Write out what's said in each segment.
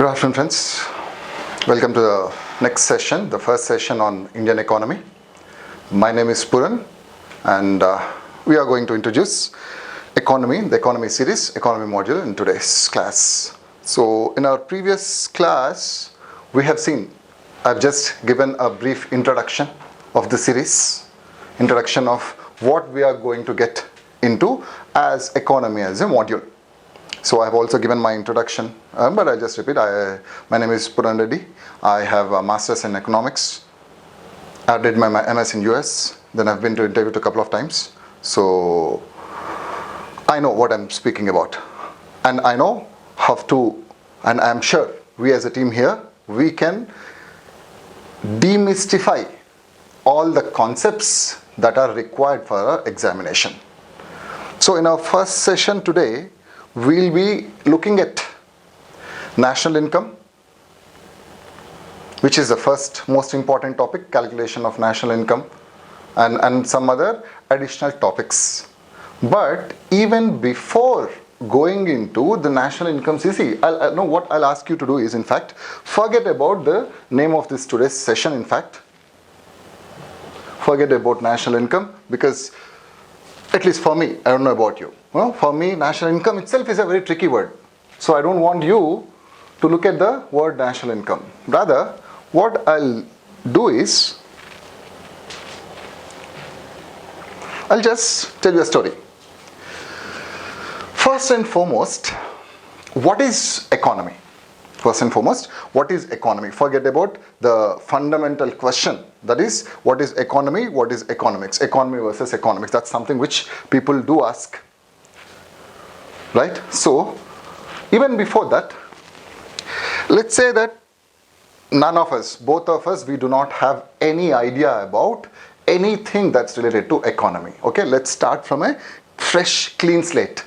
Good afternoon, friends. Welcome to the next session, the first session on Indian economy. My name is Sphuran, and we are going to introduce economy, the economy series, economy module in today's class. So in our previous class, we have seen, I've just given a brief introduction of the series, introduction of what we are going to get into as economy as a module. So I have also given my introduction, but I'll just repeat. My name is Sphuran Reddy. I have a master's in economics. I did my MS in US. Then I've been to interview a couple of times. So I know what I'm speaking about. And I know how to, and I'm sure we as a team here, we can demystify all the concepts that are required for our examination. So in our first session today, we'll be looking at national income, which is the first most important topic, calculation of national income, and some other additional topics. But even before going into the national income, what I'll ask you to do is, in fact, forget about the name of this today's session, in fact. Forget about national income, because at least for me, I don't know about you. Well, for me, national income itself is a very tricky word. So I don't want you to look at the word national income. Rather, what I'll do is, I'll just tell you a story. First and foremost, what is economy? First and foremost, what is economy? Forget about the fundamental question. That is, what is economy? What is economics? Economy versus economics. That's something which people do ask. Right? So, even before that, let's say that none of us, both of us, we do not have any idea about anything that's related to economy. Okay, let's start from a fresh, clean slate.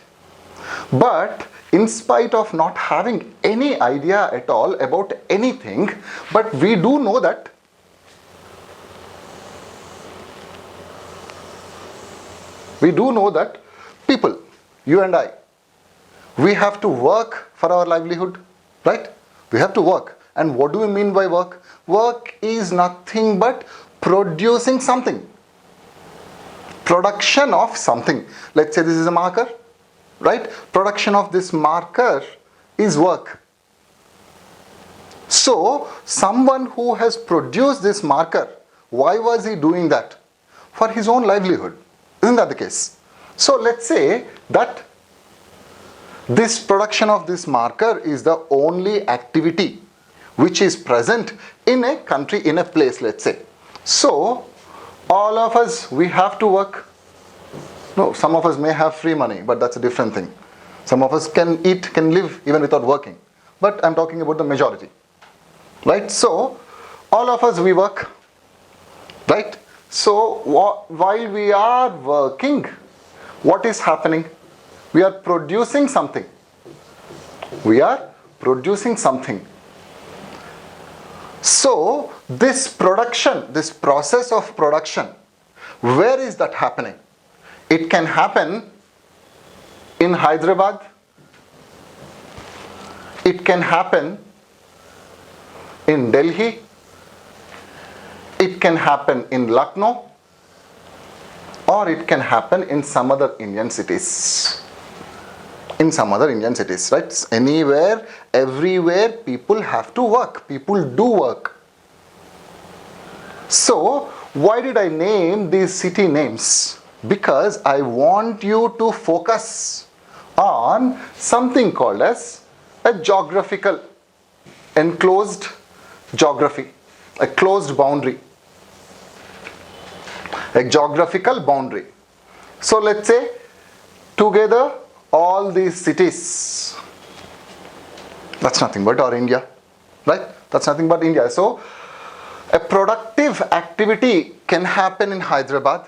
But in spite of not having any idea at all about anything, but we do know that people, you and I, we have to work for our livelihood, right? We have to work. And what do we mean by work? Work is nothing but producing something. Production of something. Let's say this is a marker, right? Production of this marker is work. So, someone who has produced this marker, why was he doing that? For his own livelihood. Isn't that the case? So, let's say that this production of this marker is the only activity which is present in a country, in a place, let's say. So, all of us, we have to work. No, some of us may have free money, but that's a different thing. Some of us can eat, can live even without working. But I'm talking about the majority. Right? So, all of us, we work. Right? So, while we are working, what is happening? We are producing something. We are producing something. So, this production, this process of production, where is that happening? It can happen in Hyderabad. It can happen in Delhi. It can happen in Lucknow. Or it can happen in some other Indian cities. In some other Indian cities, right? Anywhere, everywhere, people have to work. People do work. So, why did I name these city names? Because I want you to focus on something called as a geographical, enclosed geography, a closed boundary, a geographical boundary. So let's say together all these cities, that's nothing but our India, right? That's nothing but India. So a productive activity can happen in Hyderabad.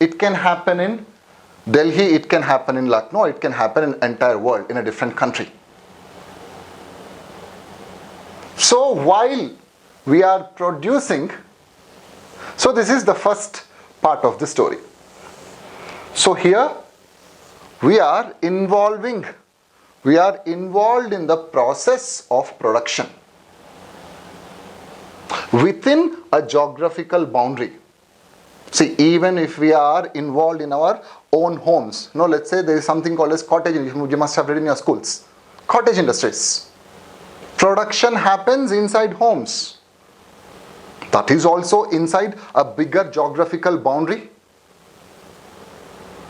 It can happen in Delhi, it can happen in Lucknow, it can happen in entire world, in a different country. So while we are producing, so this is the first part of the story. So here we are involving We are involved in the process of production within a geographical boundary. See, even if we are involved in our own homes, let's say there is something called as cottage, you must have read in your schools, cottage industries. Production happens inside homes. That is also inside a bigger geographical boundary.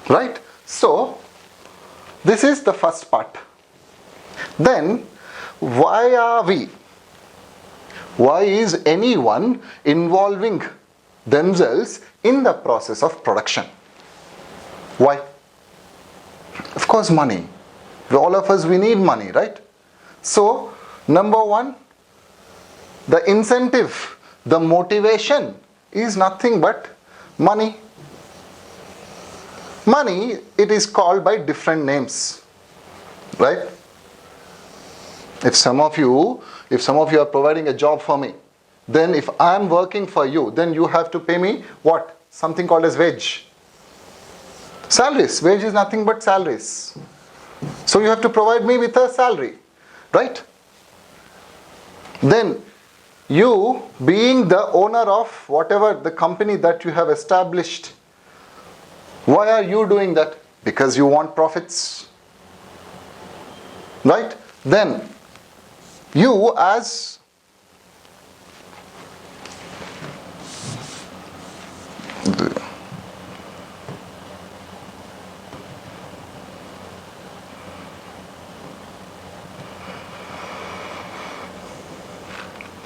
Right? So, this is the first part. Then, why is anyone involving themselves in the process of production? Why? Of course, money. All of us, we need money, right? So, number one, the incentive, the motivation is nothing but money. Money, it is called by different names, right? If some of you are providing a job for me, then if I am working for you, then you have to pay me what? Something called as wage. Salaries. Wage is nothing but salaries. So you have to provide me with a salary, right? Then you, being the owner of whatever the company that you have established, why are you doing that? Because you want profits, right? Then you as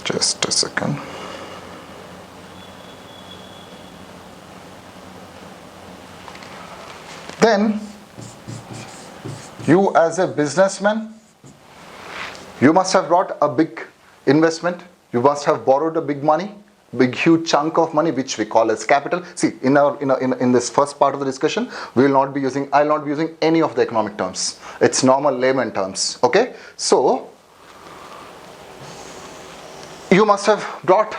just a second. Then you as a businessman, you must have brought a big investment. You must have borrowed a big money, big huge chunk of money, which we call as capital. See, in this first part of the discussion, I'll not be using any of the economic terms. It's normal layman terms. Okay, so you must have brought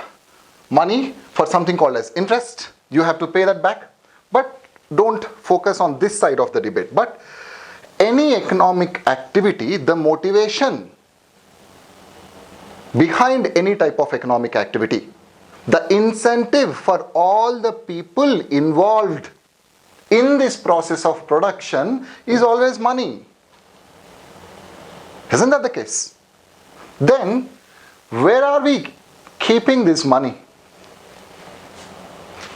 money for something called as interest. You have to pay that back. But don't focus on this side of the debate. But any economic activity, the motivation behind any type of economic activity, the incentive for all the people involved in this process of production is always money. Isn't that the case? Then, where are we keeping this money?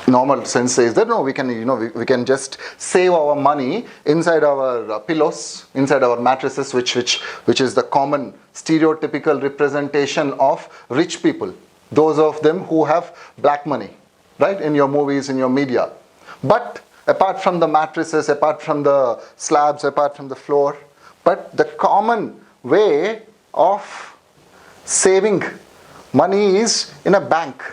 Normal sense says that no, we can just save our money inside our pillows, inside our mattresses, which is the common stereotypical representation of rich people, those of them who have black money, right, in your movies, in your media. But apart from the mattresses, apart from the slabs, apart from the floor, but the common way of saving money is in a bank.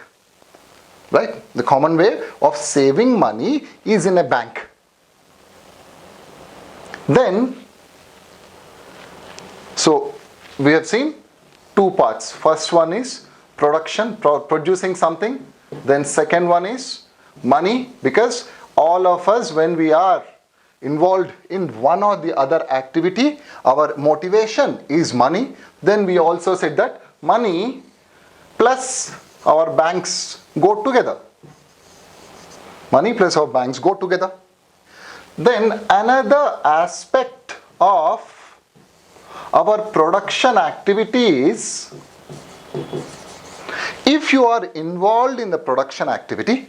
Right? The common way of saving money is in a bank. Then, so we have seen two parts. First one is production, producing something. Then second one is money, because all of us, when we are involved in one or the other activity, our motivation is money. Then we also said that money plus our banks go together. Money plus our banks go together. Then another aspect of our production activity is, if you are involved in the production activity,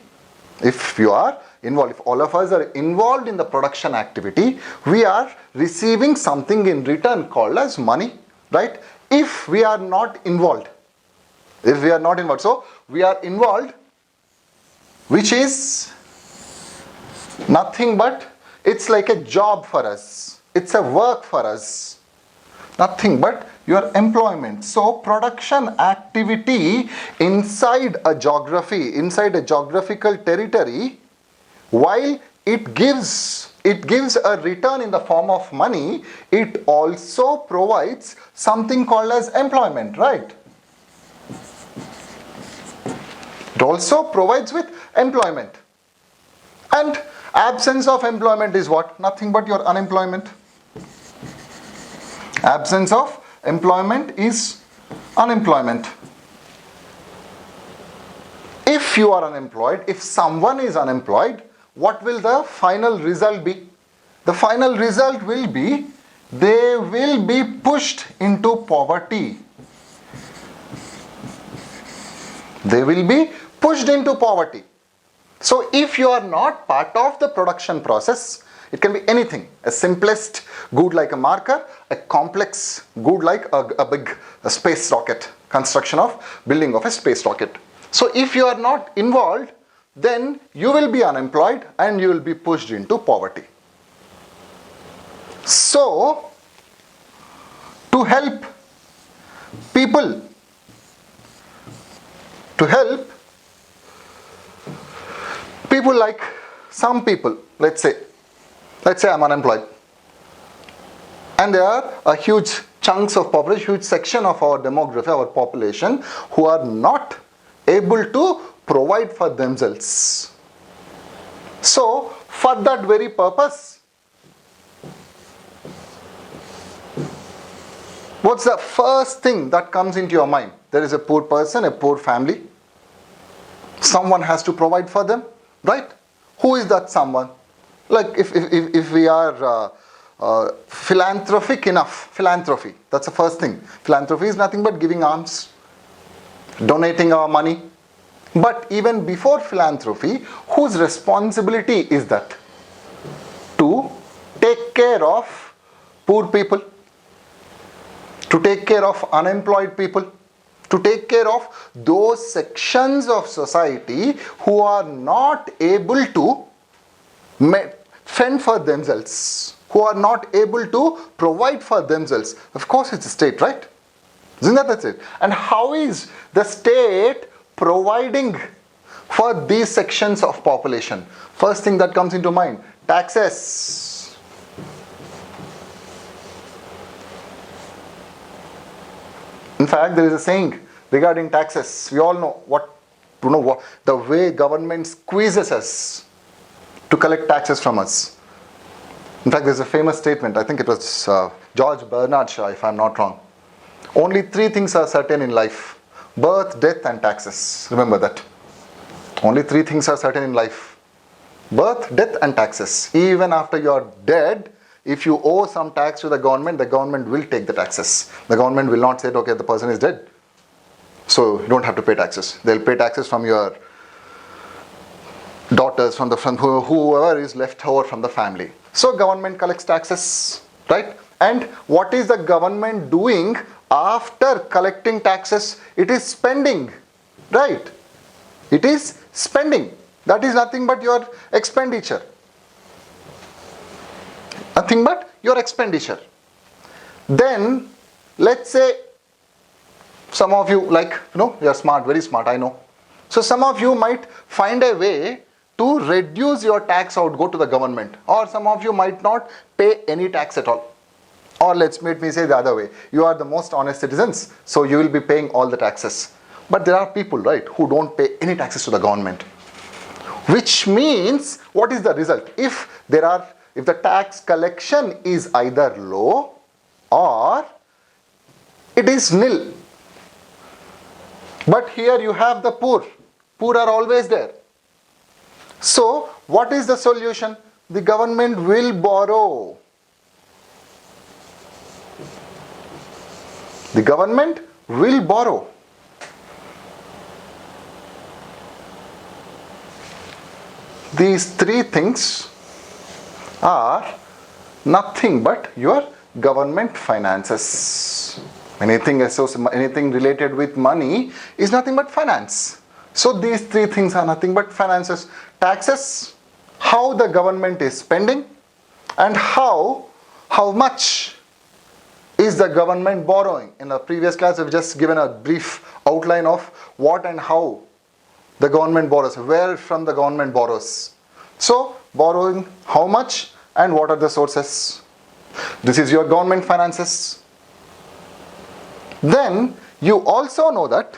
if all of us are involved in the production activity, we are receiving something in return called as money, right? If we are not involved, so we are involved, which is nothing but, it's like a job for us, it's a work for us, nothing but your employment. So production activity inside a geography, inside a geographical territory, while it gives a return in the form of money, it also provides something called as employment, right? It also provides with employment. And absence of employment is what? Nothing but your unemployment. Absence of employment is unemployment. If you are unemployed, if someone is unemployed, what will the final result be? The final result will be they will be pushed into poverty. They will be pushed into poverty. So if you are not part of the production process, it can be anything. A simplest good like a marker, a complex good like a big space rocket, construction of building of a space rocket. So if you are not involved, then you will be unemployed and you will be pushed into poverty. So, to help people, like some people, let's say I'm unemployed, and there are a huge chunks of population, huge section of our demography, our population, who are not able to provide for themselves. So, for that very purpose, what's the first thing that comes into your mind? There is a poor person, a poor family. Someone has to provide for them, right? Who is that someone? Like if we are philanthropic enough, philanthropy, that's the first thing. Philanthropy is nothing but giving alms, donating our money. But even before philanthropy, whose responsibility is that? To take care of poor people, to take care of unemployed people, to take care of those sections of society who are not able to fend for themselves, who are not able to provide for themselves. Of course, it's the state, right? Isn't that's it? And how is the state providing for these sections of population? First thing that comes into mind, taxes. In fact, there is a saying regarding taxes. We all know what the way government squeezes us to collect taxes from us. In fact, there's a famous statement, I think it was George Bernard Shaw, if I'm not wrong. Only 3 things are certain in life: birth, death and taxes. Remember that. Only 3 things are certain in life: birth, death and taxes. Even after you are dead, if you owe some tax to the government will take the taxes. The government will not say, okay, the person is dead, so you don't have to pay taxes. They'll pay taxes from your daughters, from whoever is left over from the family. So government collects taxes, right? And what is the government doing after collecting taxes? It is spending, right? It is spending. That is nothing but your expenditure. Nothing but your expenditure. Then, let's say, some of you, you're smart, very smart, I know. So some of you might find a way to reduce your tax outgo to the government, or some of you might not pay any tax at all. Or let me say the other way, you are the most honest citizens, so you will be paying all the taxes. But there are people, right, who don't pay any taxes to the government. Which means, what is the result? If the tax collection is either low or it is nil. But here you have the poor. Poor are always there. So, what is the solution? The government will borrow. The government will borrow. These 3 things are nothing but your government finances. Anything related with money is nothing but finance. So these 3 things are nothing but finances. Taxes, how the government is spending, and how much is the government borrowing. In the previous class, we've just given a brief outline of what and how the government borrows, where from the government borrows. So, borrowing how much and what are the sources. This is your government finances. Then, you also know that,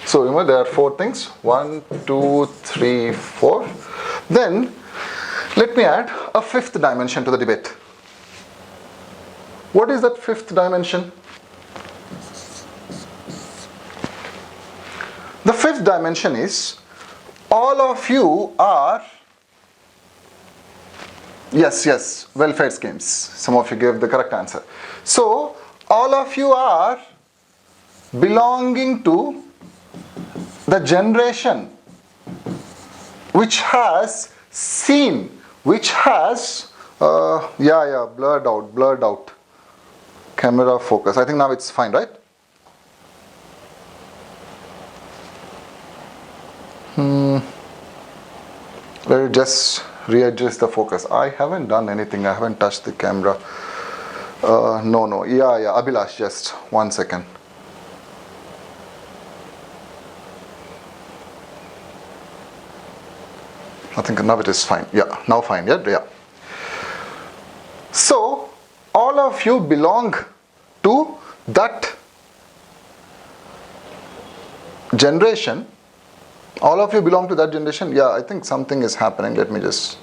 so remember there are 4 things, 1, 2, 3, 4. Then, let me add a 5th dimension to the debate. What is that fifth dimension? The fifth dimension is all of you are, yes, welfare schemes. Some of you gave the correct answer. So, all of you are belonging to the generation which has seen, which has, blurred out. Camera focus. I think now it's fine, right? Let me just readjust the focus. I haven't done anything. I haven't touched the camera. No. Yeah. Abhilash, just 1 second. I think now it is fine. Yeah, now fine. Yeah. So, all of you belong to that generation. All of you belong to that generation. Yeah, I think something is happening. Let me just.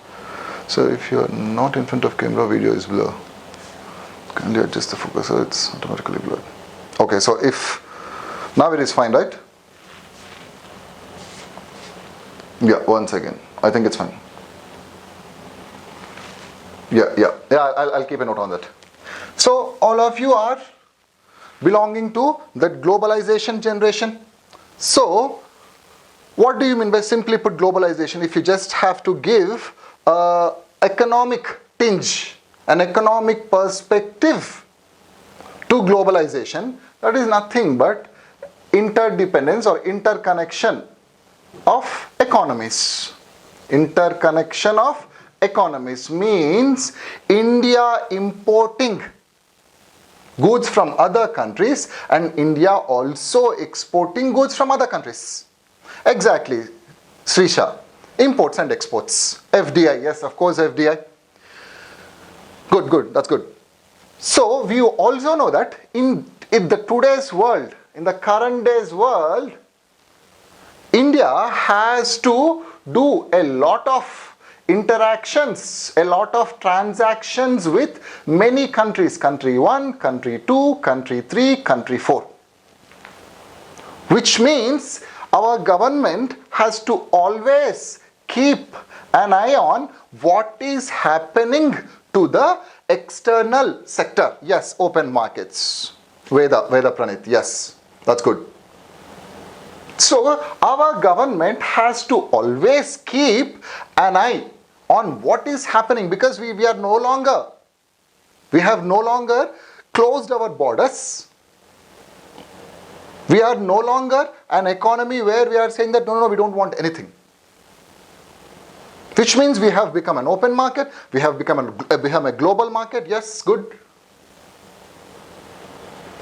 So, if you are not in front of camera, video is blur. Can you adjust the focus so it's automatically blurred? Okay, so if now it is fine, right? Yeah, once again. I think it's fine. Yeah. I'll keep a note on that. So all of you are belonging to that globalization generation. So what do you mean by simply put globalization? If you just have to give an economic tinge, an economic perspective to globalization, that is nothing but interdependence or interconnection of economies. Interconnection of economies means India importing goods from other countries and India also exporting goods from other countries. Exactly, Srisha. Imports and exports. FDI, yes, of course, FDI. Good, that's good. So, we also know that in the today's world, in the current day's world, India has to do a lot of interactions, a lot of transactions with many countries. Country 1, country 2, country 3, country 4. Which means our government has to always keep an eye on what is happening to the external sector. Yes, open markets. Veda Pranit, yes, that's good. So, our government has to always keep an eye on what is happening because we have no longer closed our borders. We are no longer an economy where we are saying that no, we don't want anything. Which means we have become an open market, we have become a global market, yes, good.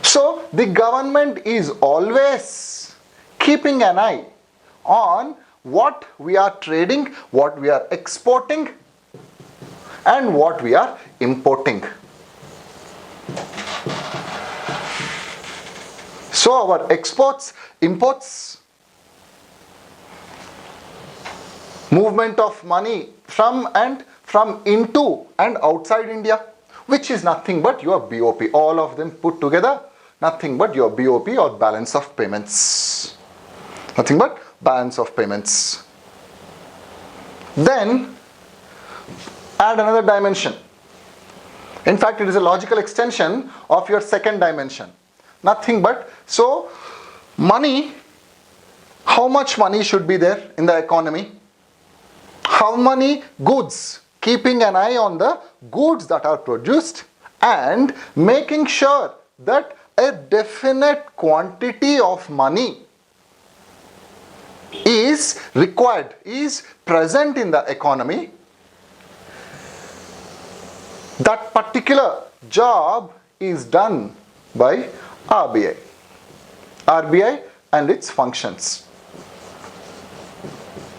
So, the government is always keeping an eye on what we are trading, what we are exporting, and what we are importing. So our exports, imports, movement of money from into and outside India, which is nothing but your BOP, all of them put together, nothing but your BOP or balance of payments. Nothing but balance of payments. Then add another dimension. In fact, it is a logical extension of your second dimension. Nothing but, so money, how much money should be there in the economy? How many goods? Keeping an eye on the goods that are produced and making sure that a definite quantity of money is required, is present in the economy. That particular job is done by RBI. RBI and its functions.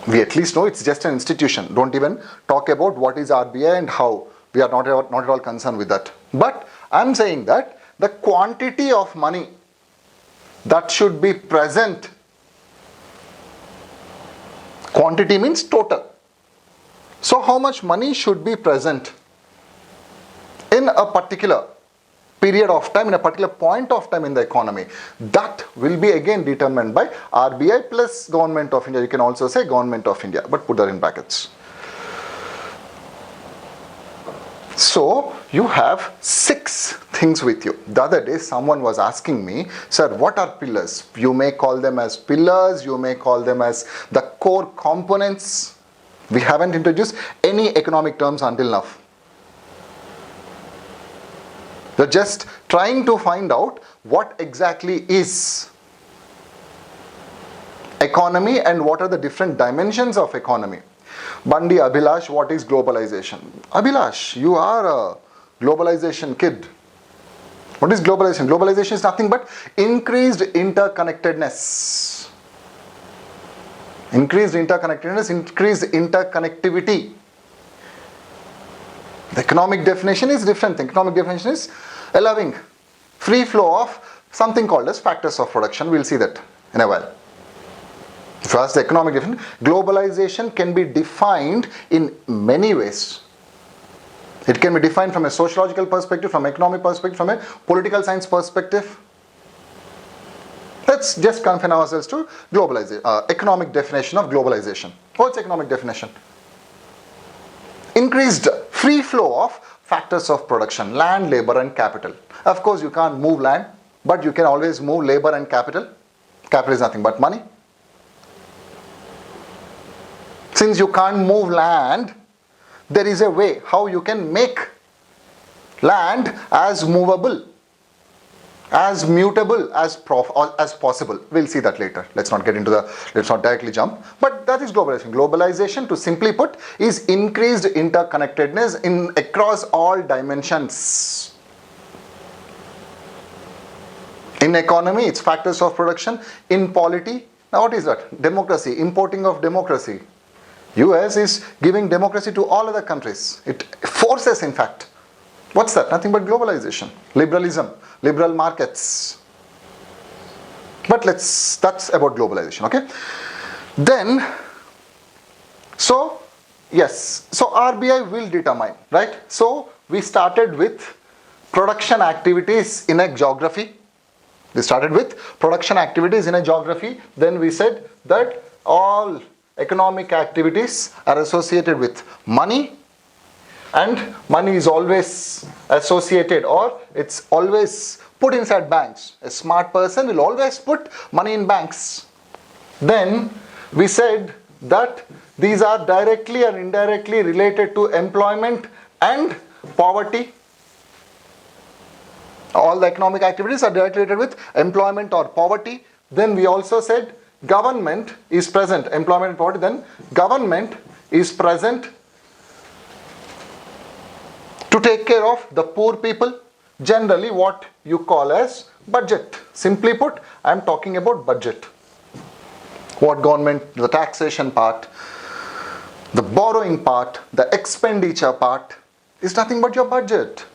We at least know it's just an institution. Don't even talk about what is RBI and how. We are not at all concerned with that. But I'm saying that the quantity of money that should be present, quantity means total. So how much money should be present in a particular period of time, in a particular point of time in the economy. That will be again determined by RBI plus Government of India. You can also say Government of India, but put that in brackets. So you have 6 things with you. The other day someone was asking me, sir, what are pillars? You may call them as pillars, you may call them as the core components. We haven't introduced any economic terms until now. We're just trying to find out what exactly is economy and what are the different dimensions of economy. Bandi Abhilash, what is globalization? Abhilash, you are a globalization kid. What is globalization? Globalization is nothing but increased interconnectedness. Increased interconnectedness, increased interconnectivity. The economic definition is different. The economic definition is allowing free flow of something called as factors of production. We'll see that in a while. First, the economic definition. Globalization can be defined in many ways. It can be defined from a sociological perspective, from an economic perspective, from a political science perspective. Let's just confine ourselves to globalization, economic definition of globalization. What's economic definition? Increased free flow of factors of production, land, labor and capital. Of course, you can't move land, but you can always move labor and capital. Capital is nothing but money. Since you can't move land, there is a way how you can make land as movable, as mutable as possible. We'll see that later. Let's not directly jump. But that is globalization. Globalization, to simply put, is increased interconnectedness across all dimensions. In economy, it's factors of production. In polity, now what is that? Democracy, importing of democracy. US is giving democracy to all other countries. It forces, in fact. What's that? Nothing but globalization. Liberalism, liberal markets. But that's about globalization, okay? Then, so RBI will determine, right? So we started with production activities in a geography. Then we said that all economic activities are associated with money, and money is always associated, or it's always put inside banks. A smart person will always put money in banks. Then we said that these are directly and indirectly related to employment and poverty. All the economic activities are directly related with employment or poverty. Then we also said government is present, employment and poverty, then government is present to take care of the poor people, generally what you call as budget. Simply put, I am talking about budget. What government, the taxation part, the borrowing part, the expenditure part is nothing but your budget.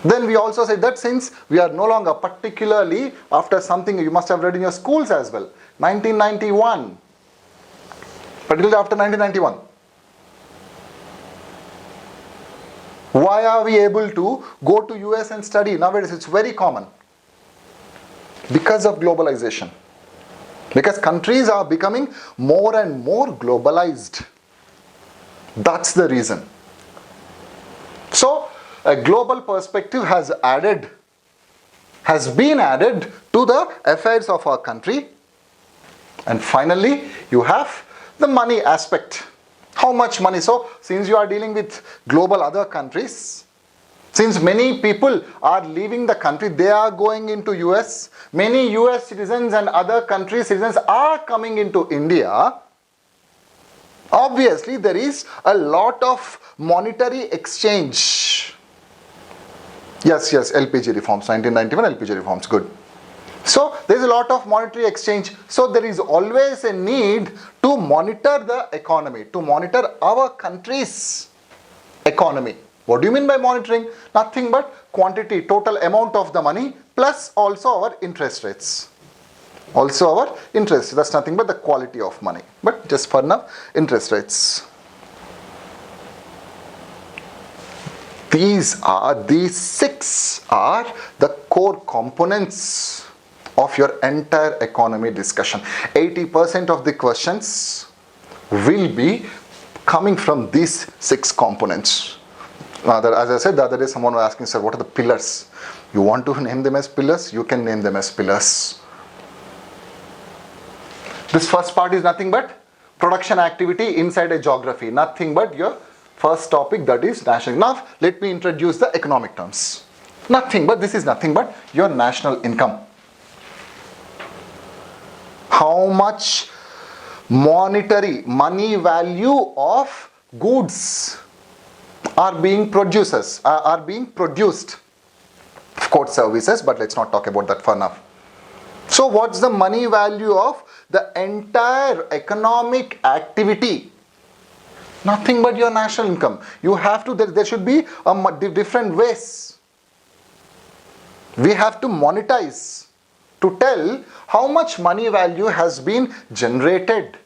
Then we also said that since we are no longer, particularly after something you must have read in your schools as well, 1991, particularly after 1991. Why are we able to go to US and study? Nowadays it's very common. Because of globalization. Because countries are becoming more and more globalized. That's the reason. So, a global perspective has been added to the affairs of our country. And finally, you have the money aspect. How much money? So, since you are dealing with global other countries, since many people are leaving the country, they are going into US. Many US citizens and other country citizens are coming into India. Obviously, there is a lot of monetary exchange. Yes, LPG reforms, 1991 LPG reforms, good. So, there is a lot of monetary exchange. So, there is always a need to monitor the economy, to monitor our country's economy. What do you mean by monitoring? Nothing but quantity, total amount of the money, plus also our interest rates. Also our interest, that's nothing but the quality of money. But just for now, interest rates. These six are the core components of your entire economy discussion. 80% of the questions will be coming from these six components. As I said the other day, someone was asking, sir, what are the pillars? You want to name them as pillars? You can name them as pillars. This first part is nothing but production activity inside a geography. Nothing but your first topic, that is national. Now let me introduce the economic terms. This is nothing but your national income. How much monetary money value of goods are being produced. Of course services, but let's not talk about that for now. So what's the money value of the entire economic activity? Nothing but your national income. You have to, there should be different ways. We have to monetize to tell how much money value has been generated.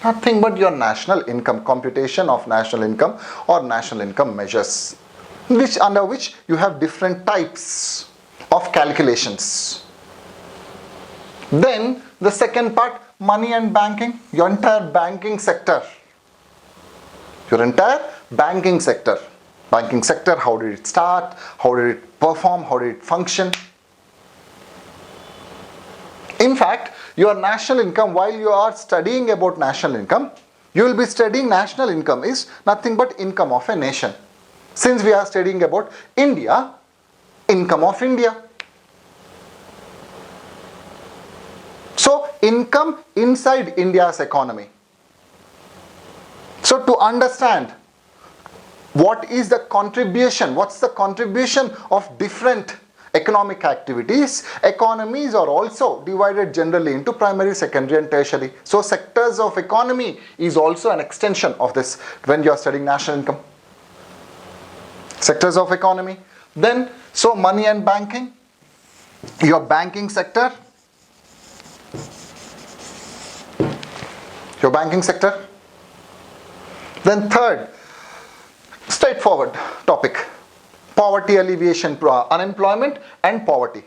Nothing but your national income, computation of national income or national income measures, under which you have different types of calculations. Then the second part, money and banking, your entire banking sector. Banking sector, how did it start? How did it perform? How did it function? In fact, your national income, while you are studying about national income, you will be studying national income is nothing but income of a nation. Since we are studying about India, income of India. So, income inside India's economy. So, to understand what is the contribution, what's the contribution of different economic activities, economies are also divided generally into primary, secondary and tertiary. So, sectors of economy is also an extension of this when you are studying national income. Sectors of economy. Then, so money and banking, your banking sector. Your banking sector. Then third, straightforward topic, poverty alleviation, unemployment and poverty.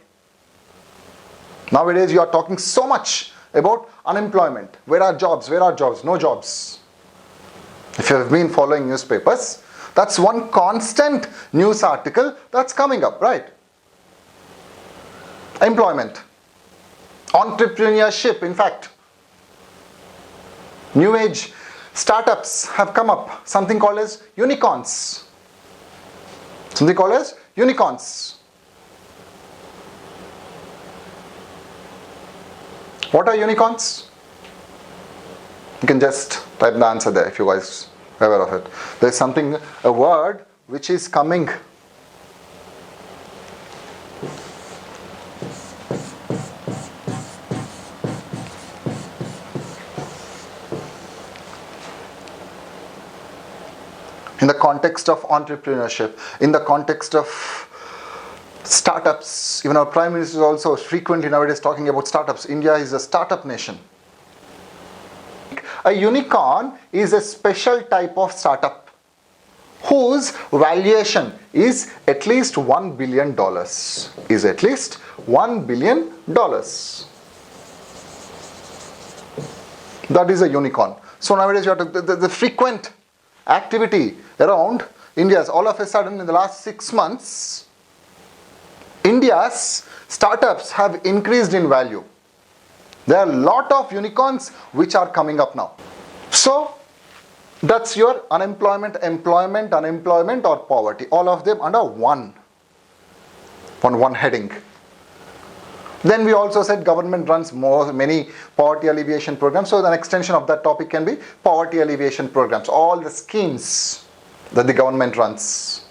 Nowadays you are talking so much about unemployment. Where are jobs? Where are jobs? No jobs. If you have been following newspapers, that's one constant news article that's coming up, right? Employment, entrepreneurship, in fact, new age startups have come up, something called as unicorns. What are unicorns? You can just type the answer there if you guys are aware of it. There's something, a word which is coming. In the context of entrepreneurship, in the context of startups, even our Prime Minister is also frequently nowadays talking about startups. India is a startup nation. A unicorn is a special type of startup whose valuation is at least $1 billion. That is a unicorn. So nowadays you have the frequent activity around India's, all of a sudden in the last 6 months, India's startups have increased in value. There are a lot of unicorns which are coming up now. So that's your unemployment, employment or poverty. All of them under one heading. Then we also said government runs many poverty alleviation programs. So an extension of that topic can be poverty alleviation programs. All the schemes that the government runs.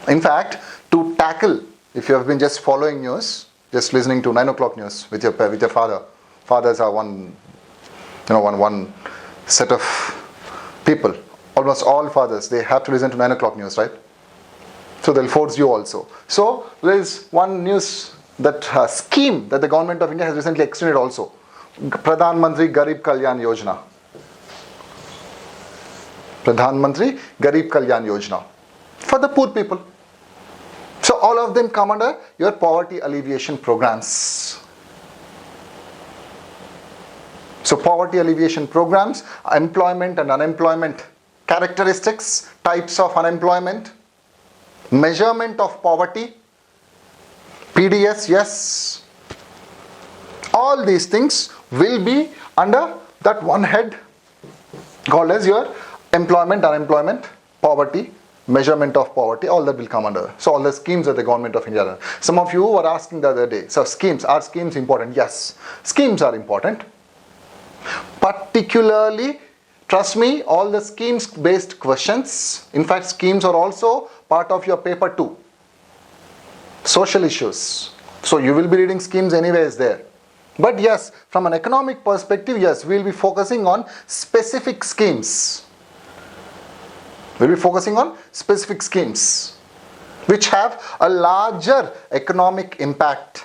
In fact, to tackle, if you have been just following news, just listening to 9 o'clock news with your father. Fathers are one set of people. Almost all fathers, they have to listen to 9 o'clock news, right? So they'll force you also. So there is one news that scheme that the government of India has recently extended also. Pradhan Mantri Garib Kalyan Yojana. Pradhan Mantri Garib Kalyan Yojana for the poor people. So all of them come under your poverty alleviation programs. So poverty alleviation programs, employment and unemployment characteristics, types of unemployment, measurement of poverty, PDS, yes. All these things will be under that one head called as your employment, unemployment, poverty, measurement of poverty, all that will come under. So all the schemes of the government of India. Some of you were asking the other day, so are schemes important? Yes, schemes are important. Particularly, trust me, all the schemes based questions, in fact schemes are also part of your paper 2. Social issues. So you will be reading schemes anyways there. But yes, from an economic perspective, yes, we will be focusing on specific schemes. We will be focusing on specific schemes which have a larger economic impact.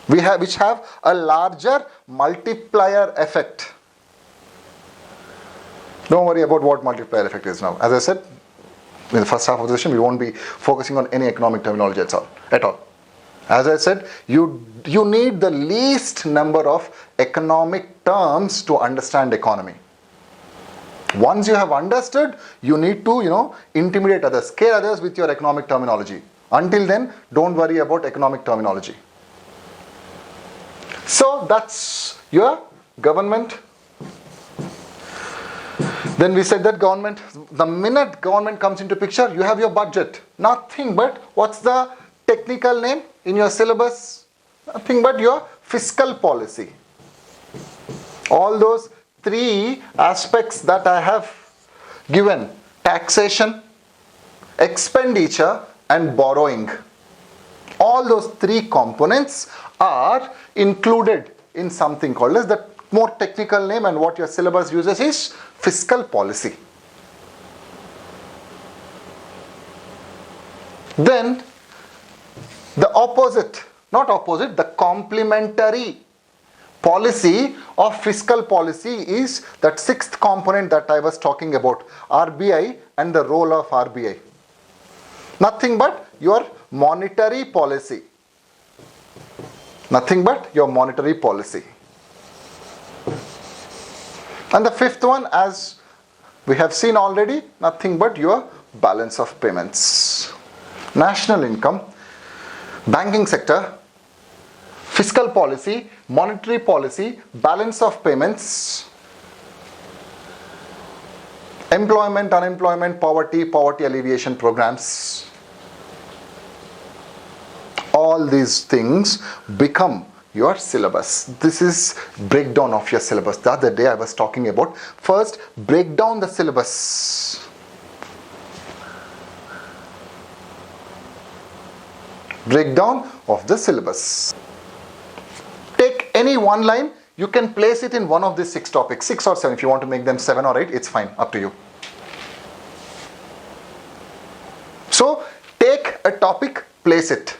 Which have a larger multiplier effect. Don't worry about what multiplier effect is now. As I said, in the first half of the session, we won't be focusing on any economic terminology at all. As I said, you need the least number of economic terms to understand economy. Once you have understood, you need to, intimidate others, scare others with your economic terminology. Until then, don't worry about economic terminology. So that's your government. Then we said that government, the minute government comes into picture, you have your budget. Nothing but, what's the technical name in your syllabus? Nothing but your fiscal policy. All those 3 aspects that I have given, taxation, expenditure and borrowing. All those 3 components are included in something called as the more technical name, and what your syllabus uses is fiscal policy. Then the opposite, not opposite, the complementary policy of fiscal policy is that 6th component that I was talking about, RBI and the role of RBI. Nothing but your monetary policy. Nothing but your monetary policy. And the 5th one, as we have seen already, nothing but your balance of payments. National income, banking sector, fiscal policy, monetary policy, balance of payments, employment, unemployment, poverty alleviation programs. All these things become your syllabus. This is breakdown of your syllabus. The other day I was talking about, first break down the syllabus. Breakdown of the syllabus. Take any one line, you can place it in one of these 6 topics, 6 or 7. If you want to make them 7 or 8, it's fine, up to you. So take a topic, place it.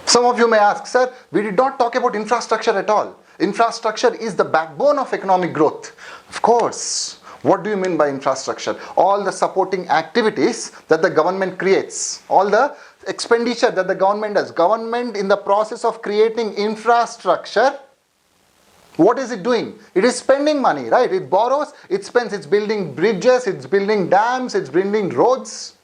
Some of you may ask, sir, we did not talk about infrastructure at all. Infrastructure is the backbone of economic growth. Of course. What do you mean by infrastructure? All the supporting activities that the government creates. All the expenditure that the government does. Government, in the process of creating infrastructure, what is it doing? It is spending money, right? It borrows, it spends, it's building bridges, it's building dams, it's building roads.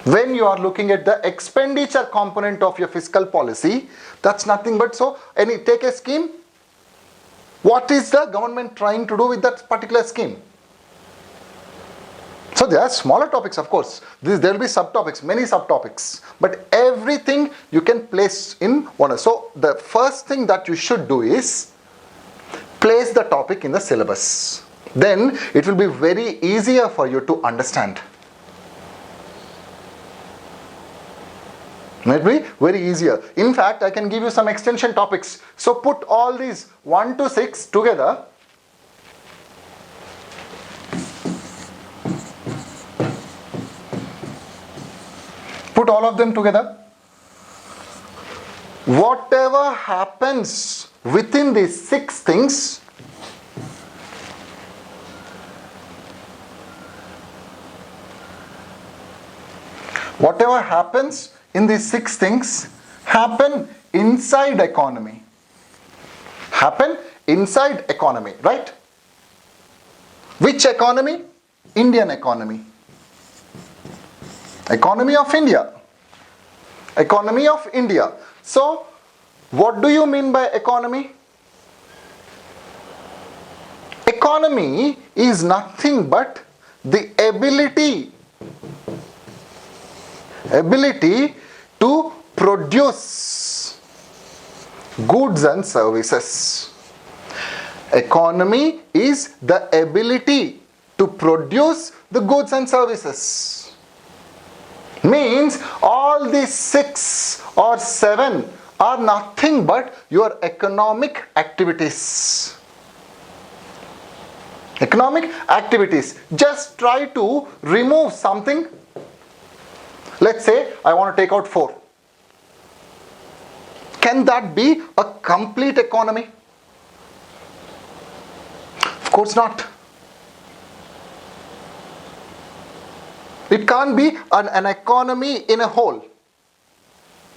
When you are looking at the expenditure component of your fiscal policy, that's nothing but, take a scheme. What is the government trying to do with that particular scheme? So there are smaller topics, of course. There will be subtopics, many subtopics. But everything you can place in one. So the first thing that you should do is place the topic in the syllabus. Then it will be very easier for you to understand. Might be very easier. In fact, I can give you some extension topics. So put all these 1 to 6 together. Put all of them together. Whatever happens within these 6 things, whatever happens in these 6 things happen inside economy. Happen inside economy, right? Which economy? Indian economy. Economy of India. Economy of India. So, what do you mean by economy? Economy is nothing but the ability to produce goods and services. Economy is the ability to produce the goods and services. Means all these 6 or 7 are nothing but your economic activities. Economic activities. Just try to remove something. Let's say I want to take out 4. Can that be a complete economy? Of course not. It can't be an economy in a whole.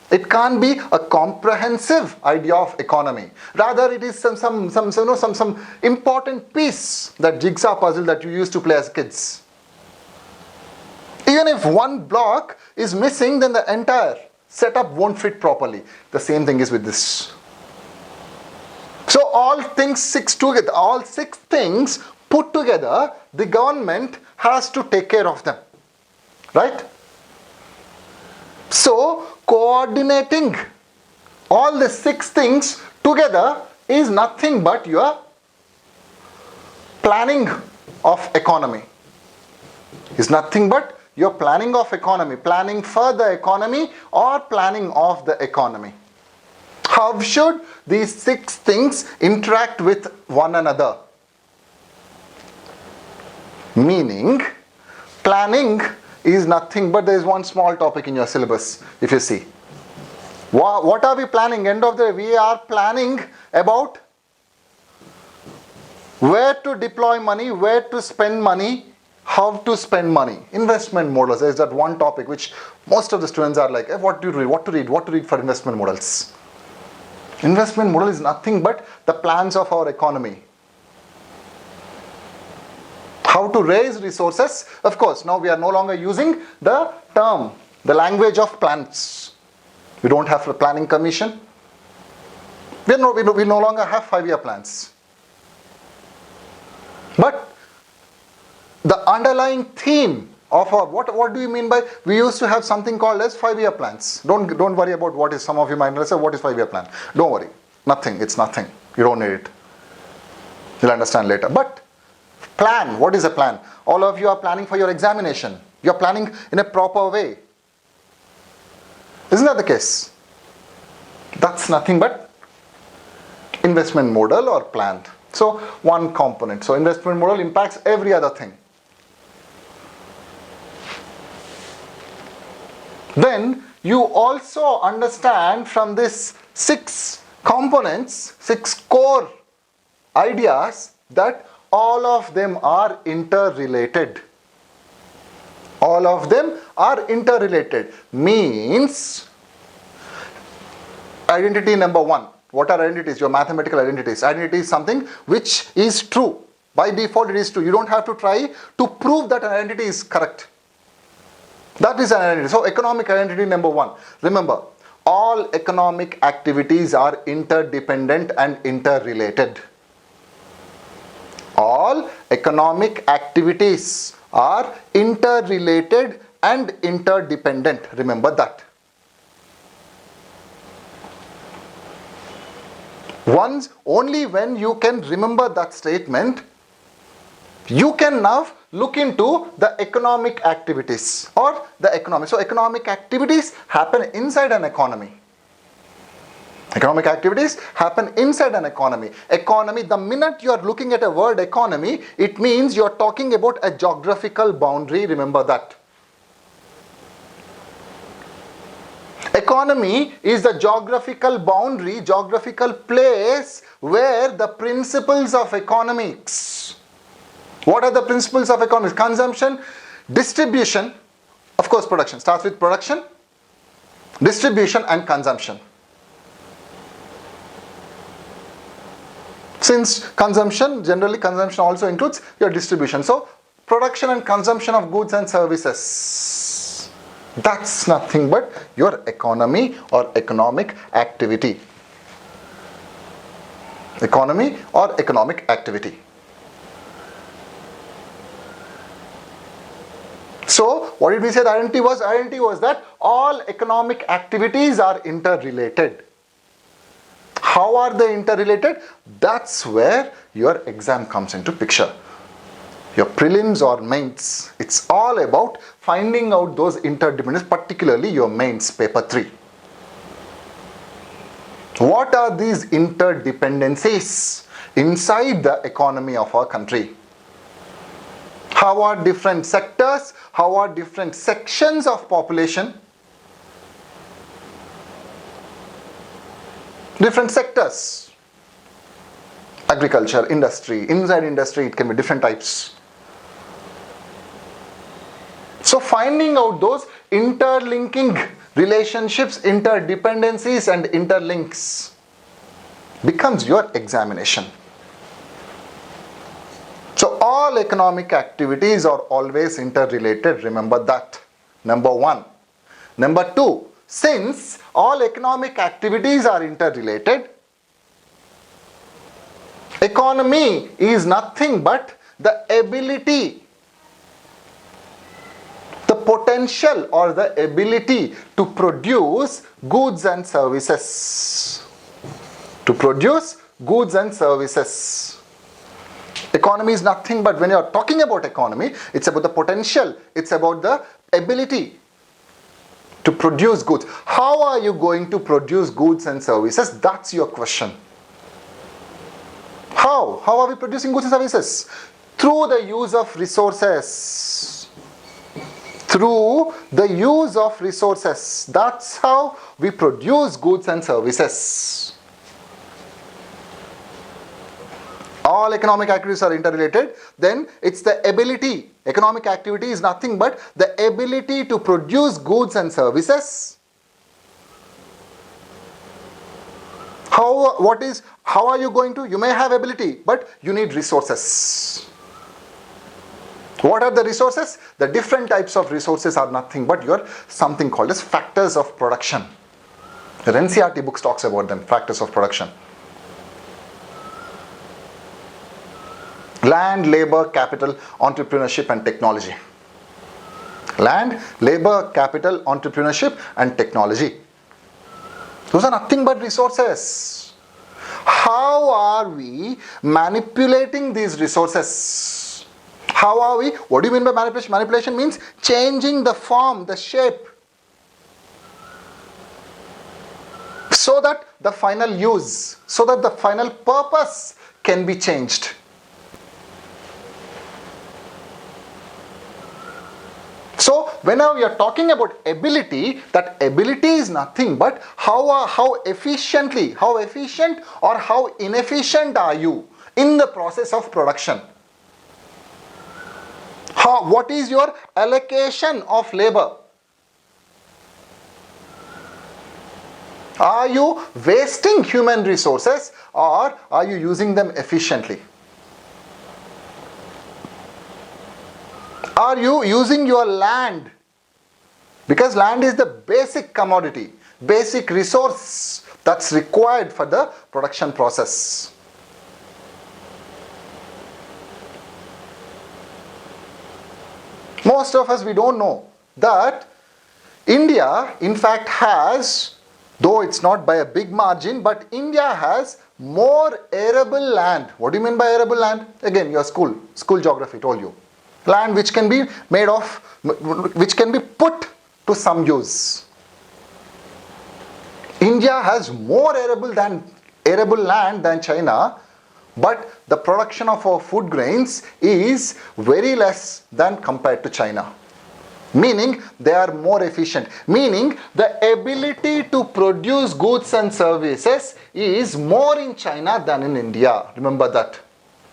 It can't be a comprehensive idea of economy. Rather, it is some important piece, that jigsaw puzzle that you used to play as kids. Even if one block is missing, then the entire setup won't fit properly. The same thing is with this. So all things 6 together, all 6 things put together, the government has to take care of them. Right? So, coordinating all the 6 things together is nothing but your planning of economy. Is nothing but your planning of economy, planning for the economy or planning of the economy. How should these 6 things interact with one another? Meaning, planning is nothing but there is one small topic in your syllabus, if you see. What are we planning? End of the day, we are planning about where to deploy money, where to spend money, how to spend money. Investment models is that one topic which most of the students are like, what to read? What to read for investment models? Investment model is nothing but the plans of our economy. How to raise resources. Of course, now we are no longer using the term, the language of plans. We don't have a planning commission. We no longer have 5-year plans. But the underlying theme of our, what do you mean by, we used to have something called as 5-year plans. Don't worry about what is, some of you might say, what is 5-year plan? Don't worry. Nothing. It's nothing. You don't need it. You'll understand later. But plan. What is a plan? All of you are planning for your examination. You are planning in a proper way. Isn't that the case? That's nothing but investment model or plan. So one component. So investment model impacts every other thing. Then you also understand from this 6 components, 6 core ideas, that all of them are interrelated. All of them are interrelated. Means identity number 1. What are identities? Your mathematical identities. Identity is something which is true. By default it is true. You don't have to try to prove that an identity is correct. That is an identity. So economic identity number 1. Remember, all economic activities are interdependent and interrelated. All economic activities are interrelated and interdependent. Remember that. Only when you can remember that statement, you can now look into the economic activities or the economy. So economic activities happen inside an economy. Economic activities happen inside an economy. Economy, the minute you are looking at a word economy, it means you are talking about a geographical boundary. Remember that. Economy is the geographical boundary, geographical place where the principles of economics. What are the principles of economics? Consumption, distribution, of course production. Starts with production, distribution and consumption. Since generally consumption also includes your distribution. So, production and consumption of goods and services. That's nothing but your economy or economic activity. Economy or economic activity. So, what did we say the identity was? Identity was that all economic activities are interrelated. How are they interrelated? That's where your exam comes into picture. Your prelims or mains, it's all about finding out those interdependencies, particularly your mains, paper 3. What are these interdependencies inside the economy of our country? How are different sectors, how are different sections of population, different sectors, agriculture, industry, inside industry, it can be different types. So finding out those interlinking relationships, interdependencies and interlinks becomes your examination. So all economic activities are always interrelated, remember that. Number 1. Number 2, since all economic activities are interrelated, economy is nothing but the ability, the potential or the ability to produce goods and services. To produce goods and services. Economy is nothing but, when you are talking about economy, it's about the potential, it's about the ability to produce goods. How are you going to produce goods and services? That's your question. How? How are we producing goods and services? Through the use of resources. Through the use of resources. That's how we produce goods and services. All economic activities are interrelated. Then it's the ability. Economic activity is nothing but the ability to produce goods and services. How are you going to? You may have ability, but you need resources. What are the resources? The different types of resources are nothing but your something called as factors of production. The NCERT books talks about them, factors of production. Land, labor, capital, entrepreneurship and technology. Land, labor, capital, entrepreneurship and technology. Those are nothing but resources. How are we manipulating these resources? How are we? What do you mean by manipulation? Manipulation means changing the form, the shape, so that the final use, so that the final purpose can be changed. So whenever we are talking about ability, that ability is nothing but how efficient or how inefficient are you in the process of production. What is your allocation of labor? Are you wasting human resources or are you using them efficiently? Are you using your land? Because land is the basic commodity, basic resource that's required for the production process. Most of us, we don't know that India in fact has, though it's not by a big margin, but India has more arable land. What do you mean by arable land? Again, your school geography told you. Land which can be made of, which can be put to some use. India has more arable land than China, but the production of our food grains is very less than compared to China. Meaning they are more efficient. Meaning the ability to produce goods and services is more in China than in India. Remember that.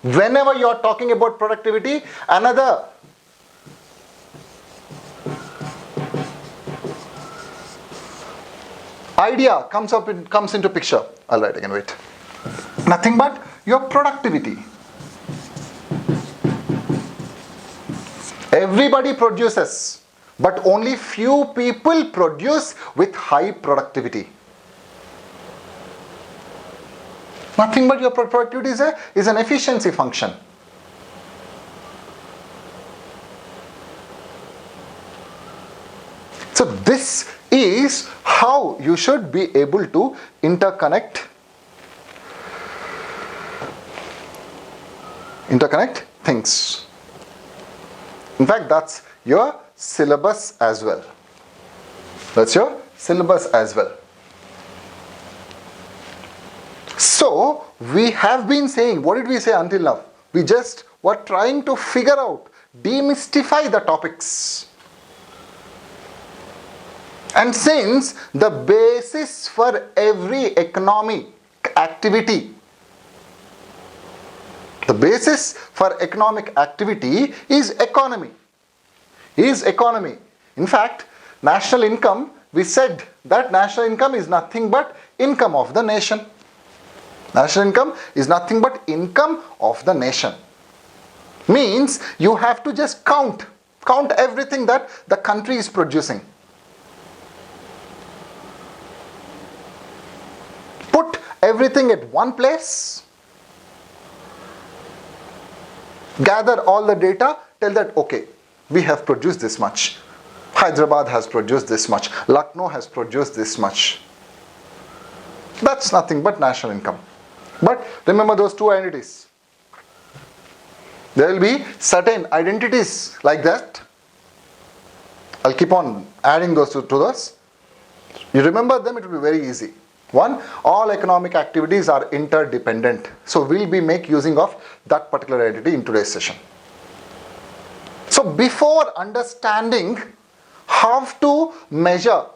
Whenever you are talking about productivity, another idea comes into picture. I'll write again, wait. Nothing but your productivity. Everybody produces, but only few people produce with high productivity. Nothing but your productivity is an efficiency function. So this is how you should be able to interconnect things. In fact, that's your syllabus as well. That's your syllabus as well. So, we have been saying, what did we say until now? We just were trying to figure out, demystify the topics. And since the basis for every economic activity, is economy. In fact, national income, we said that national income is nothing but income of the nation. National income is nothing but income of the nation. Means you have to just count everything that the country is producing. Put everything at one place. Gather all the data, tell that, okay, we have produced this much. Hyderabad has produced this much. Lucknow has produced this much. That's nothing but national income. But remember those two identities. There will be certain identities like that. I'll keep on adding those to those. You remember them, it will be very easy. One, all economic activities are interdependent. So we'll be using of that particular identity in today's session. So before understanding how to measure,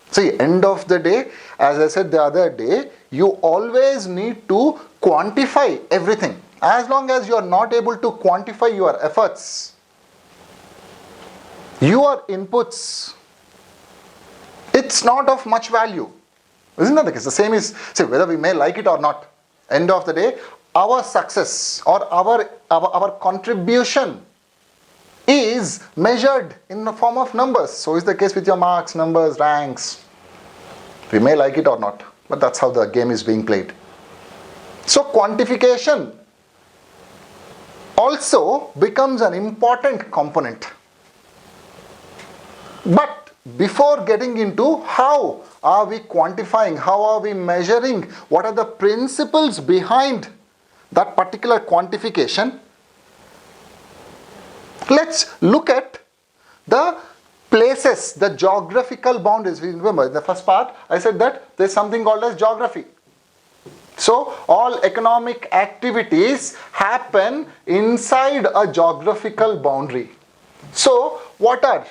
see, end of the day, as I said the other day, you always need to quantify everything. As long as you are not able to quantify your efforts, your inputs, it's not of much value. Isn't that the case? The same is, see, whether we may like it or not, end of the day, our success or our contribution is measured in the form of numbers. So is the case with your marks, numbers, ranks. We may like it or not, but that's how the game is being played. So quantification also becomes an important component. But before getting into how are we quantifying, how are we measuring, what are the principles behind that particular quantification, let's look at the places, the geographical boundaries. Remember, in the first part, I said that there's something called as geography. So, all economic activities happen inside a geographical boundary. So, what are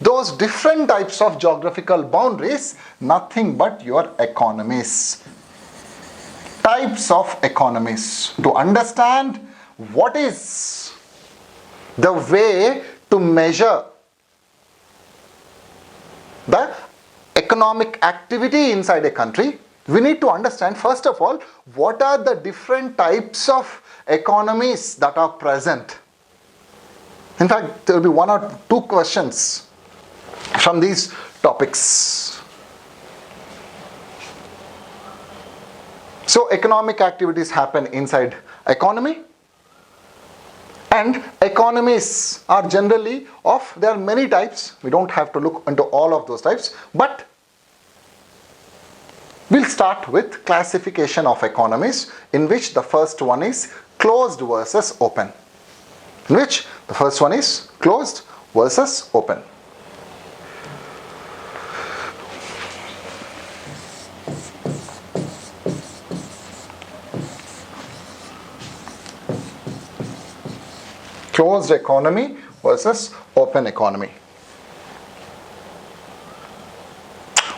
those different types of geographical boundaries? Nothing but your economies. Types of economies. To understand what is the way to measure the economic activity inside a country, we need to understand, first of all, what are the different types of economies that are present. In fact, there will be one or two questions from these topics. So, economic activities happen inside economy. And economies are generally there are many types. We don't have to look into all of those types, but we'll start with classification of economies, in which the first one is closed versus open. In which the first one is closed versus open. Closed economy versus open economy.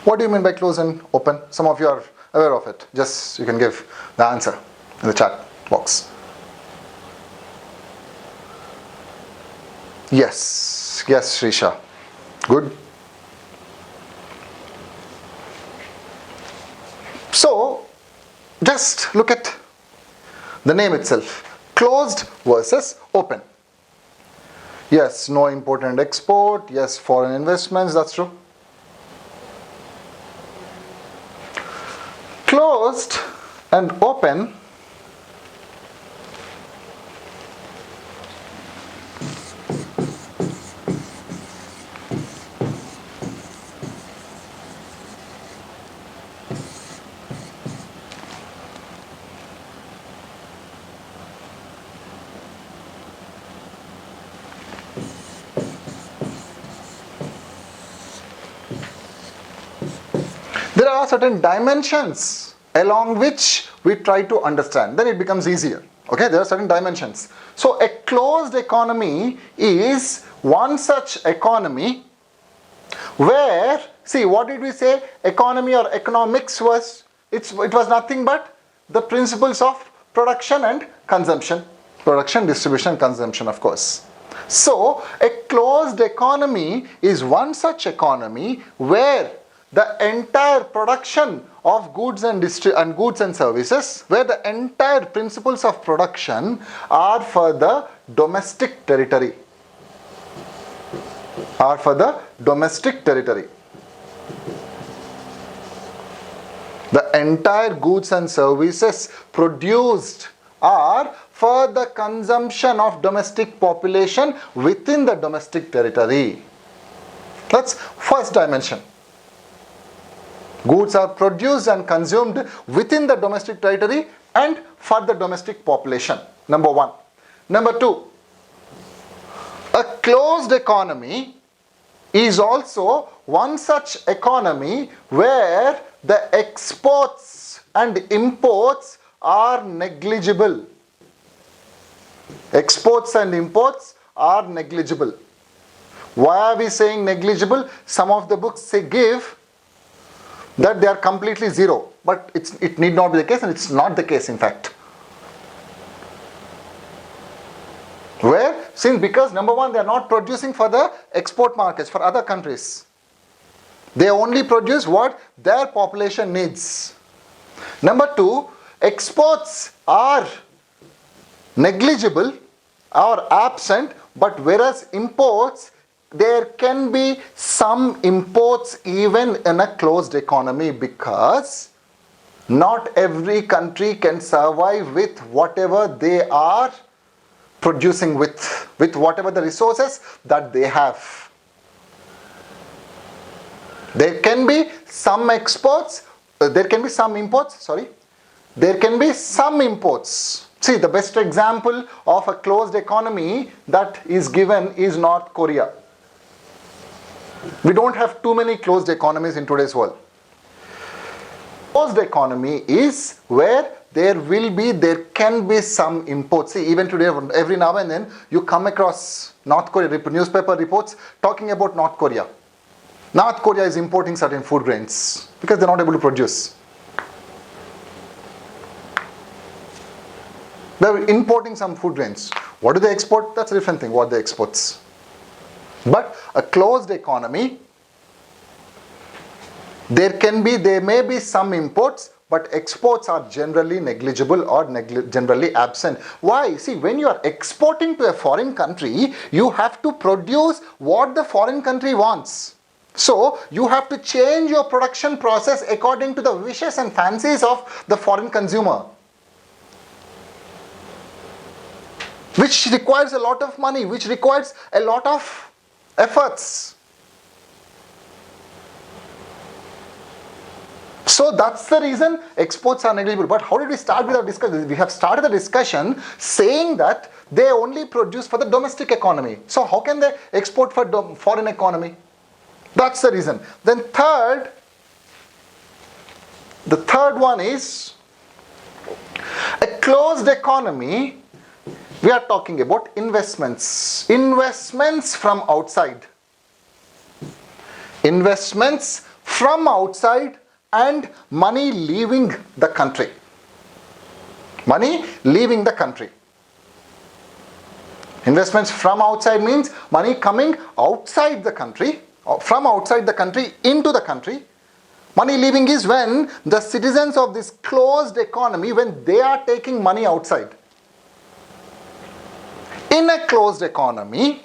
What do you mean by closed and open? Some of you are aware of it. Just you can give the answer in the chat box. Yes, Srisha. Good. So, just look at the name itself. Closed versus open. Yes, no import and export. Yes, foreign investments. That's true. Closed and open. There are certain dimensions along which we try to understand. Then it becomes easier. Okay, there are certain dimensions. So a closed economy is one such economy where, see, what did we say? Economy or economics was, it was nothing but the principles of production and consumption. Production, distribution, consumption, of course. So a closed economy is one such economy where the entire production of goods and services, where the entire principles of production are for the domestic territory. The entire goods and services produced are for the consumption of domestic population within the domestic territory. That's first dimension. Goods are produced and consumed within the domestic territory and for the domestic population. Number one. Number two, a closed economy is also one such economy where the exports and imports are negligible. Exports and imports are negligible. Why are we saying negligible? Some of the books say give that they are completely zero, but it need not be the case, and it's not the case in fact. Where? Because number one, they are not producing for the export markets, for other countries. They only produce what their population needs. Number two, exports are negligible or absent, but whereas imports, there can be some imports even in a closed economy, because not every country can survive with whatever they are producing with whatever the resources that they have. There can be some exports, there can be some imports, there can be some imports. See, the best example of a closed economy that is given is North Korea. We don't have too many closed economies in today's world. Closed economy is where there can be some imports. See, even today, every now and then, you come across North Korea newspaper reports talking about North Korea. North Korea is importing certain food grains because they're not able to produce. They're importing some food grains. What do they export? That's a different thing, what they export. But a closed economy, there may be some imports, but exports are generally negligible or generally absent. Why? See, when you are exporting to a foreign country, you have to produce what the foreign country wants. So you have to change your production process according to the wishes and fancies of the foreign consumer, which requires a lot of money, which requires a lot of efforts. So that's the reason exports are negligible. But how did we start with our discussion? We have started the discussion saying that they only produce for the domestic economy. So how can they export for foreign economy? That's the reason. Then the third one is a closed economy We are talking about investments. Investments from outside. Investments from outside and money leaving the country. Money leaving the country. Investments from outside means money coming outside the country, from outside the country into the country. Money leaving is when the citizens of this closed economy, when they are taking money outside. In a closed economy,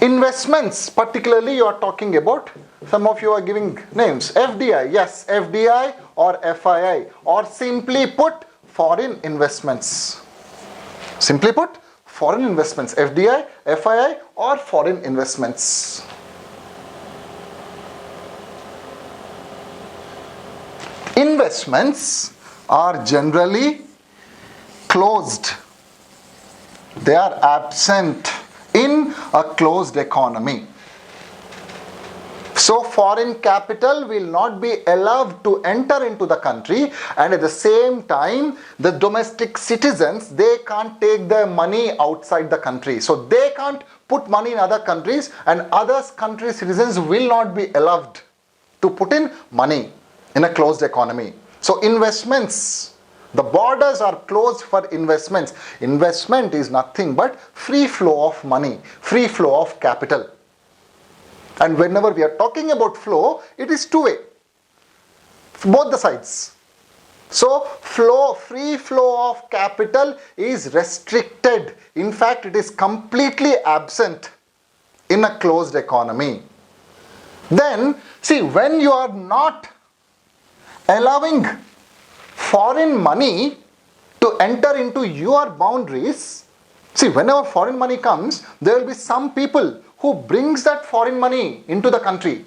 investments, particularly you are talking about, some of you are giving names, FDI, yes, FDI or FII, or simply put, foreign investments. Simply put, foreign investments, FDI, FII or foreign investments. Investments are generally closed. They are absent in a closed economy. So foreign capital will not be allowed to enter into the country, and at the same time the domestic citizens, they can't take their money outside the country. So they can't put money in other countries, and other country citizens will not be allowed to put in money in a closed economy. So investments, the borders are closed for investments. Investment is nothing but free flow of money, free flow of capital. And whenever we are talking about flow, it is two-way, both the sides. So free flow of capital is restricted. In fact, it is completely absent in a closed economy. Then, see, when you are not allowing foreign money to enter into your boundaries, see, whenever foreign money comes, there will be some people who brings that foreign money into the country.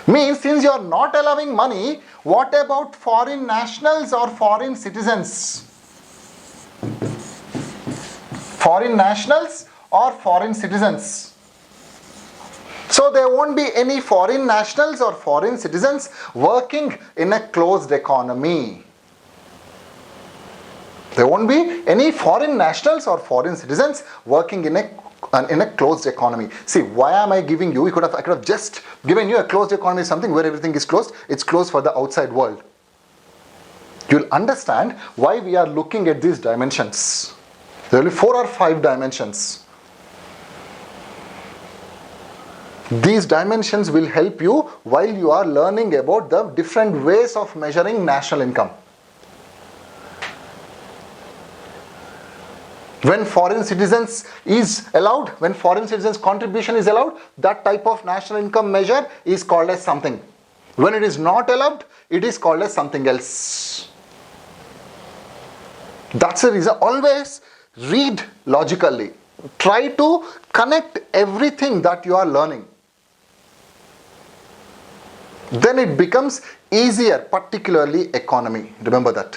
Means, since you are not allowing money, what about foreign nationals or foreign citizens? Foreign nationals or foreign citizens? So there won't be any foreign nationals or foreign citizens working in a closed economy. There won't be any foreign nationals or foreign citizens working in a closed economy. See, why am I giving you? I could have just given you a closed economy, something where everything is closed. It's closed for the outside world. You'll understand why we are looking at these dimensions. There will be 4 or 5 dimensions. These dimensions will help you while you are learning about the different ways of measuring national income. When foreign citizens is allowed, when foreign citizens contribution is allowed, that type of national income measure is called as something. When it is not allowed, it is called as something else. That's the reason. Always read logically. Try to connect everything that you are learning. Then it becomes easier, particularly economy. Remember that.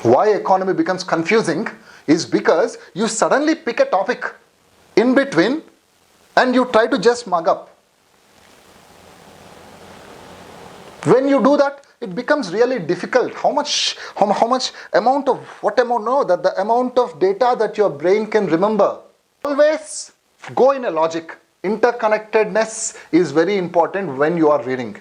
Why economy becomes confusing is because you suddenly pick a topic in between and you try to just mug up. When you do that, it becomes really difficult. The amount of data that your brain can remember. Always go in a logic. Interconnectedness is very important when you are reading.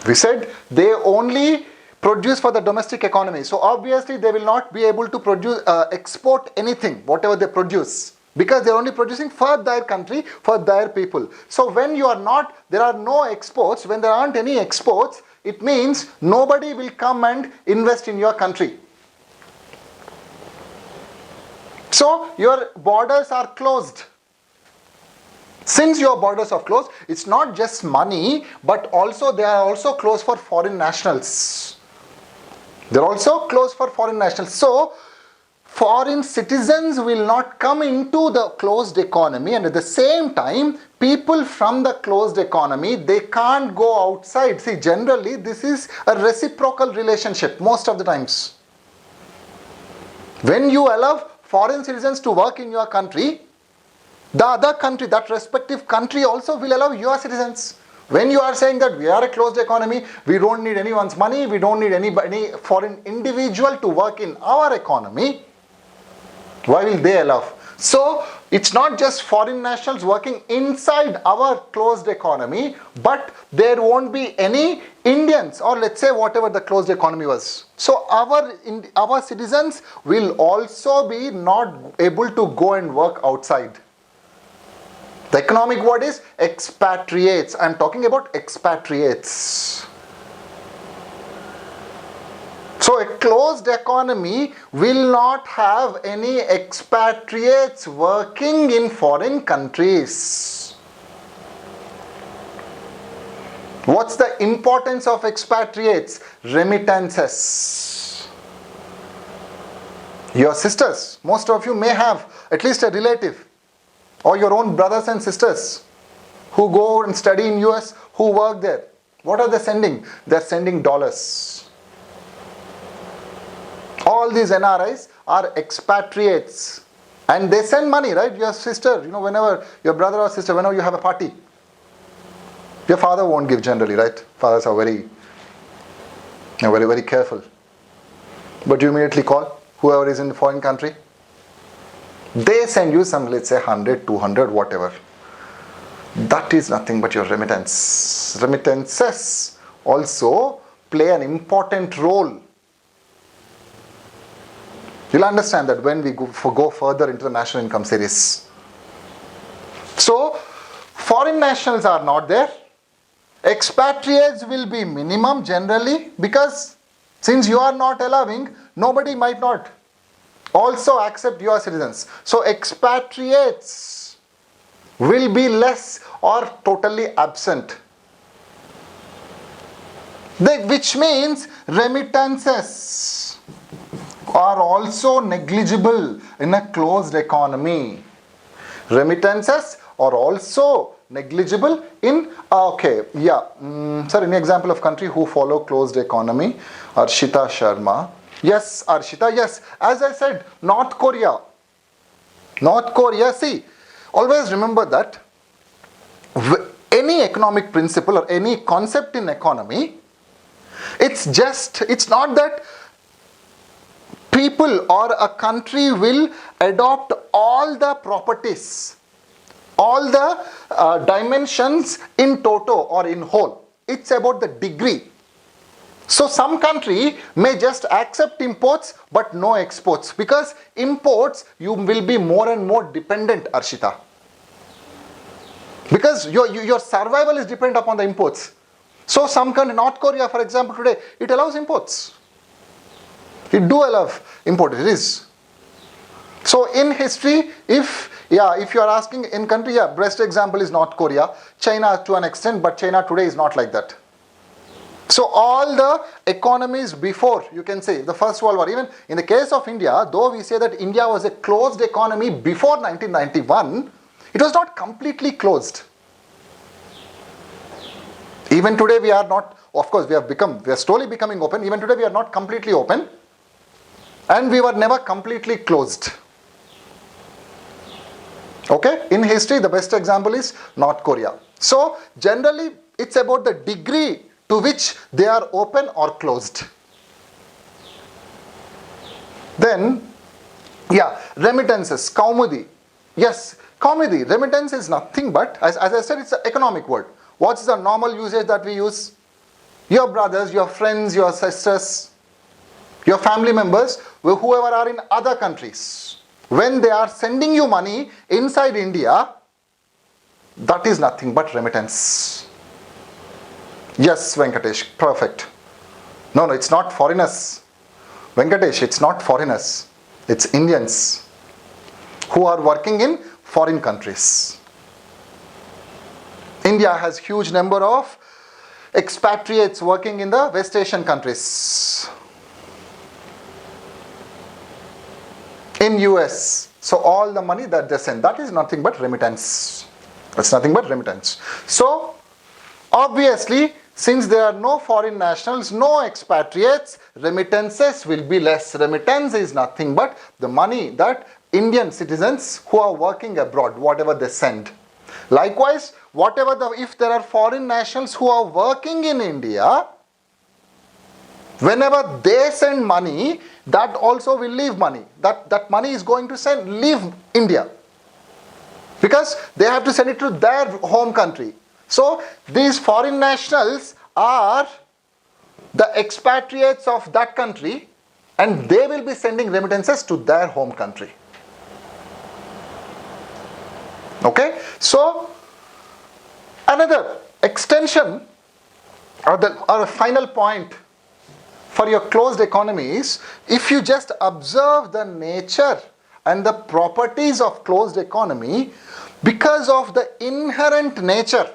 We said they only produce for the domestic economy. So obviously they will not be able to produce, export anything, whatever they produce, because they are only producing for their country, for their people. So when you are not, there are no exports, when there aren't any exports, it means nobody will come and invest in your country. So your borders are closed. Since your borders are closed, it's not just money, but also they are also closed for foreign nationals. They're also closed for foreign nationals. So foreign citizens will not come into the closed economy, and at the same time, people from the closed economy, they can't go outside. See, generally this is a reciprocal relationship most of the times. When you allow foreign citizens to work in your country, the other country, that respective country also will allow your citizens When you are saying that we are a closed economy, we don't need anyone's money, we don't need any foreign individual to work in our economy, why will they allow? So it's not just foreign nationals working inside our closed economy, but there won't be any Indians, or let's say whatever the closed economy was. So our citizens will also be not able to go and work outside. The economic word is expatriates. I'm talking about expatriates. So a closed economy will not have any expatriates working in foreign countries. What's the importance of expatriates? Remittances. Your sisters, most of you may have at least a relative, or your own brothers and sisters who go and study in US, who work there. What are they sending? They're sending dollars. All these NRIs are expatriates, and they send money, right? Your sister, whenever your brother or sister, whenever you have a party, your father won't give generally, right? Fathers are very, very careful. But you immediately call whoever is in the foreign country. They send you some, let's say 100, 200, whatever. That is nothing but your remittance. Remittances also play an important role. You'll understand that when we go further into the national income series. So, foreign nationals are not there. Expatriates will be minimum generally, because since you are not allowing, nobody might not also accept your citizens. So, expatriates will be less or totally absent. Which means remittances are also negligible in a closed economy. Remittances are also negligible in, sir, any example of country who follow closed economy? Arshita Sharma. Yes, Arshita, yes. As I said, North Korea. North Korea, see, always remember that any economic principle or any concept in economy, it's not that people or a country will adopt all the properties, all the dimensions in toto or in whole. It's about the degree. So some country may just accept imports but no exports, because imports you will be more and more dependent, Arshita. Because your survival is dependent upon the imports. So some country, North Korea for example today, it allows imports. It do allow import, it is. So in history, if you are asking in country, best example is North Korea. China to an extent, but China today is not like that. So all the economies before, you can say, the First World War, even in the case of India, though we say that India was a closed economy before 1991, it was not completely closed. Even today we are not, of course we are slowly becoming open. Even today we are not completely open. And we were never completely closed. Okay? In history, the best example is North Korea. So, generally, it's about the degree to which they are open or closed. Then, remittances, Kaumudi. Yes, Kaumudi, remittance is nothing but, as I said, it's an economic word. What's the normal usage that we use? Your brothers, your friends, your sisters, your family members, whoever are in other countries, when they are sending you money inside India, that is nothing but remittance. Yes, Venkatesh, perfect. No, it's not foreigners. Venkatesh, it's not foreigners. It's Indians who are working in foreign countries. India has huge number of expatriates working in the West Asian countries. In US, so all the money that they send, that is nothing but remittance. That's nothing but remittance. So, obviously, since there are no foreign nationals, no expatriates, remittances will be less. Remittance is nothing but the money that Indian citizens who are working abroad, whatever they send. Likewise, if there are foreign nationals who are working in India, whenever they send money, that also will leave money. That money is going to leave India. Because they have to send it to their home country. So these foreign nationals are the expatriates of that country, and they will be sending remittances to their home country. Okay? So another extension or a final point for your closed economy is, if you just observe the nature and the properties of closed economy, because of the inherent nature,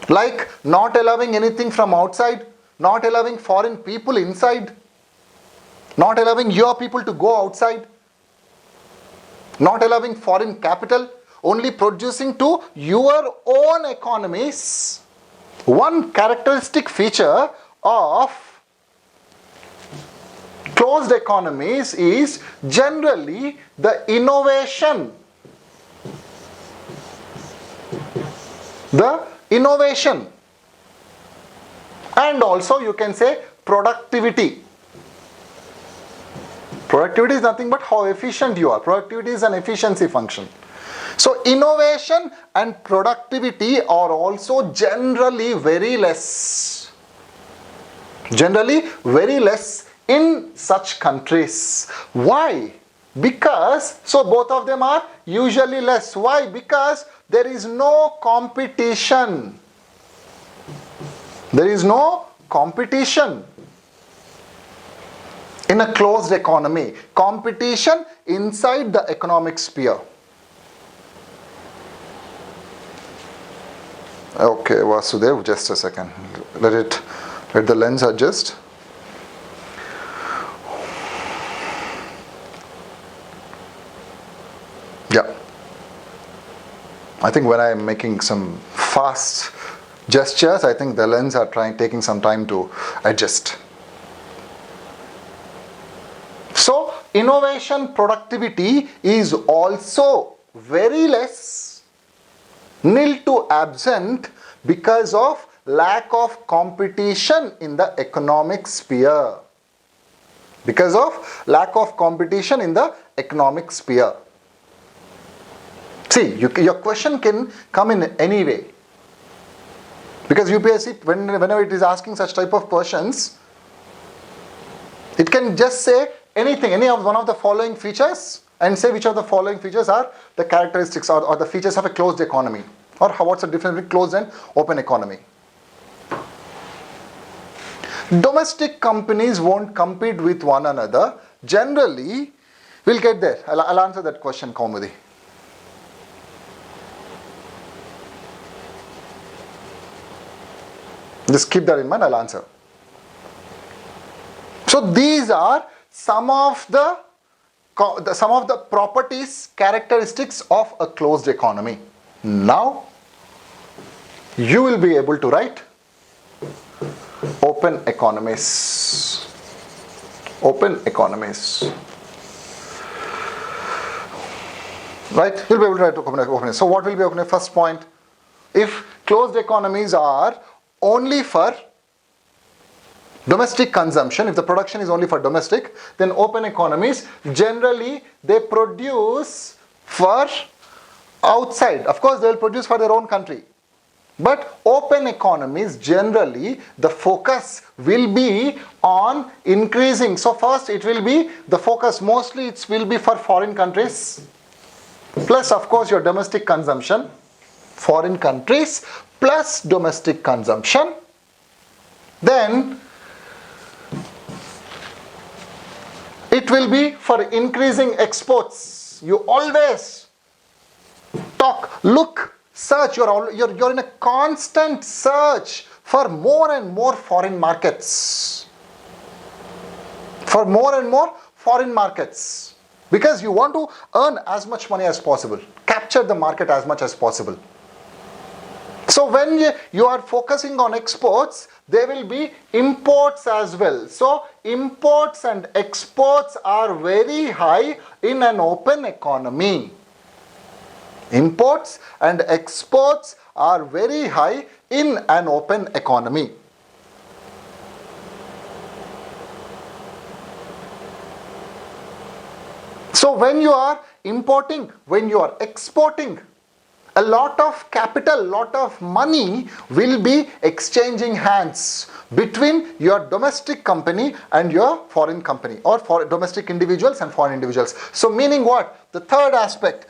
like not allowing anything from outside, not allowing foreign people inside, not allowing your people to go outside, not allowing foreign capital, only producing to your own economies. One characteristic feature of closed economies is generally the innovation. And also you can say productivity. Productivity is nothing but how efficient you are. Productivity is an efficiency function. So innovation and productivity are also generally very less. Generally very less in such countries. Why? Because, so both of them are usually less. Why? Because there is no competition. There is no competition in a closed economy. Competition inside the economic sphere. Okay, Vasudev, just a second. Let the lens adjust. Yeah. I think when I am making some fast gestures, I think the lens are taking some time to adjust. So, innovation productivity is also very less, nil to absent, because of lack of competition in the economic sphere. Because of lack of competition in the economic sphere. See, your question can come in any way. Because UPSC, whenever it is asking such type of questions, it can just say anything, any of one of the following features, and say which of the following features are the characteristics or the features of a closed economy, or what's the difference between closed and open economy. Domestic companies won't compete with one another. Generally, we'll get there. I'll answer that question, Kaumudi. Just keep that in mind, I'll answer. So these are some of the properties, characteristics of a closed economy. Now, you will be able to write open economies. Open economies. Right? You'll be able to write open economies. So what will be open? First point, if closed economies are only for domestic consumption, if the production is only for domestic, then open economies, generally they produce for outside. Of course, they will produce for their own country. But open economies, generally, the focus will be on increasing. So first it will be, the focus mostly it will be for foreign countries. Plus, of course, your domestic consumption. Foreign countries plus domestic consumption. Then it will be for increasing exports. You always talk, look, search. You're in a constant search for more and more foreign markets. For more and more foreign markets. Because you want to earn as much money as possible. Capture the market as much as possible. So when you are focusing on exports, there will be imports as well. So imports and exports are very high in an open economy. Imports and exports are very high in an open economy. So when you are importing, when you are exporting, a lot of capital, lot of money will be exchanging hands between your domestic company and your foreign company, or for domestic individuals and foreign individuals. So meaning what? The third aspect,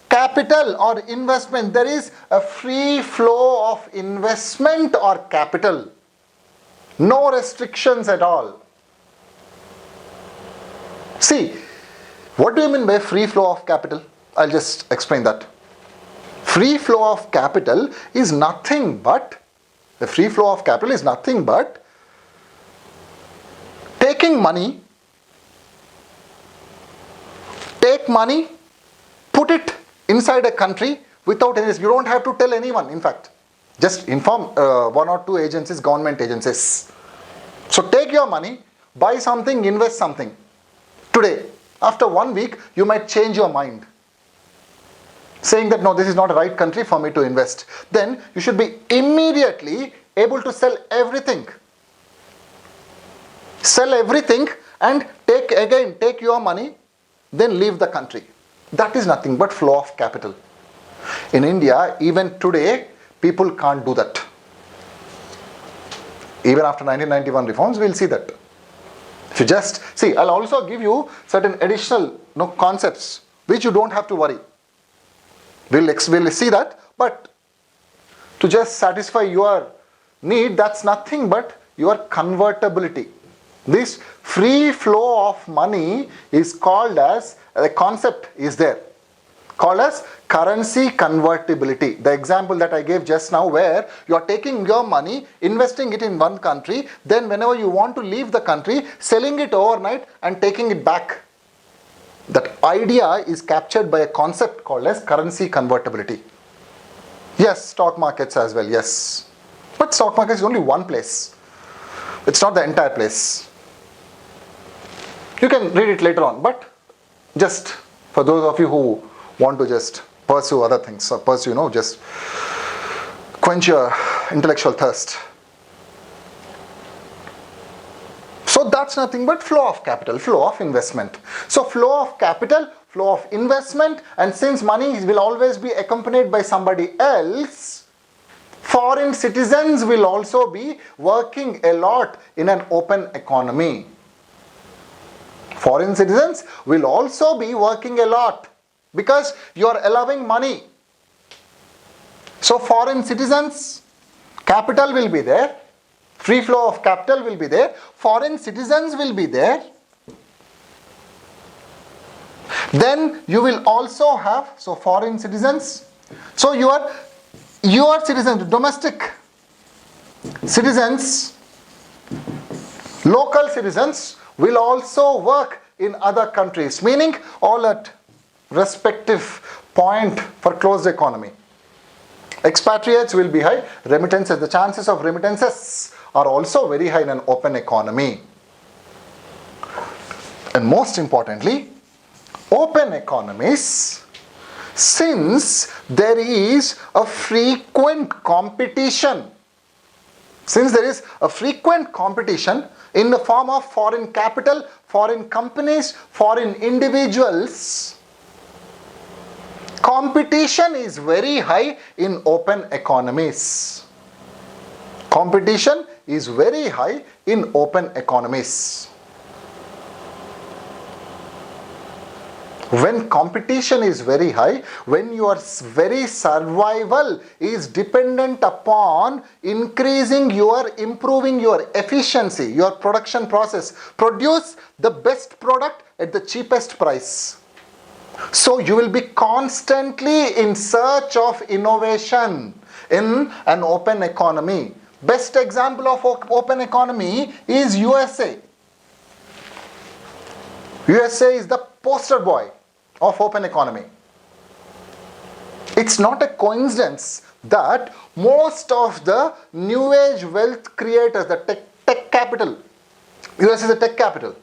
capital or investment, there is a free flow of investment or capital. No restrictions at all. See, what do you mean by free flow of capital? I'll just explain that. Free flow of capital is nothing but, the free flow of capital is nothing but taking money, take money, put it inside a country without any, you don't have to tell anyone, in fact. Just inform one or two agencies, government agencies. So take your money, buy something, invest something. Today, after 1 week, you might change your mind, saying that no, this is not a right country for me to invest. Then you should be immediately able to sell everything. Sell everything and take your money, then leave the country. That is nothing but flow of capital. In India, even today, people can't do that. Even after 1991 reforms, we'll see that. If you just see, I'll also give you certain additional concepts which you don't have to worry. We'll see that, but to just satisfy your need, that's nothing but your convertibility. This free flow of money is called as, a concept is there, called as currency convertibility. The example that I gave just now, where you are taking your money, investing it in one country, then whenever you want to leave the country, selling it overnight and taking it back. That idea is captured by a concept called as currency convertibility. Yes, stock markets as well, yes. But stock market is only one place. It's not the entire place. You can read it later on, but just for those of you who want to just pursue other things, or pursue, just quench your intellectual thirst. So that's nothing but flow of capital, flow of investment. So flow of capital, flow of investment, and since money will always be accompanied by somebody else, foreign citizens will also be working a lot in an open economy. Foreign citizens will also be working a lot because you are allowing money. So foreign citizens, capital will be there, free flow of capital will be there, foreign citizens will be there. Then you will also have, so foreign citizens, so your citizens, domestic citizens, local citizens will also work in other countries, meaning all at respective point for closed economy. Expatriates will be high, remittances, the chances of remittances are also very high in an open economy. And most importantly, open economies, since there is a frequent competition, in the form of foreign capital, foreign companies, foreign individuals, competition is very high in open economies. Competition is very high in open economies. When competition is very high, when your very survival is dependent upon improving your efficiency, your production process, produce the best product at the cheapest price. So you will be constantly in search of innovation in an open economy. Best example of open economy is USA. USA is the poster boy of open economy. It's not a coincidence that most of the new age wealth creators, the tech capital, US is a tech capital.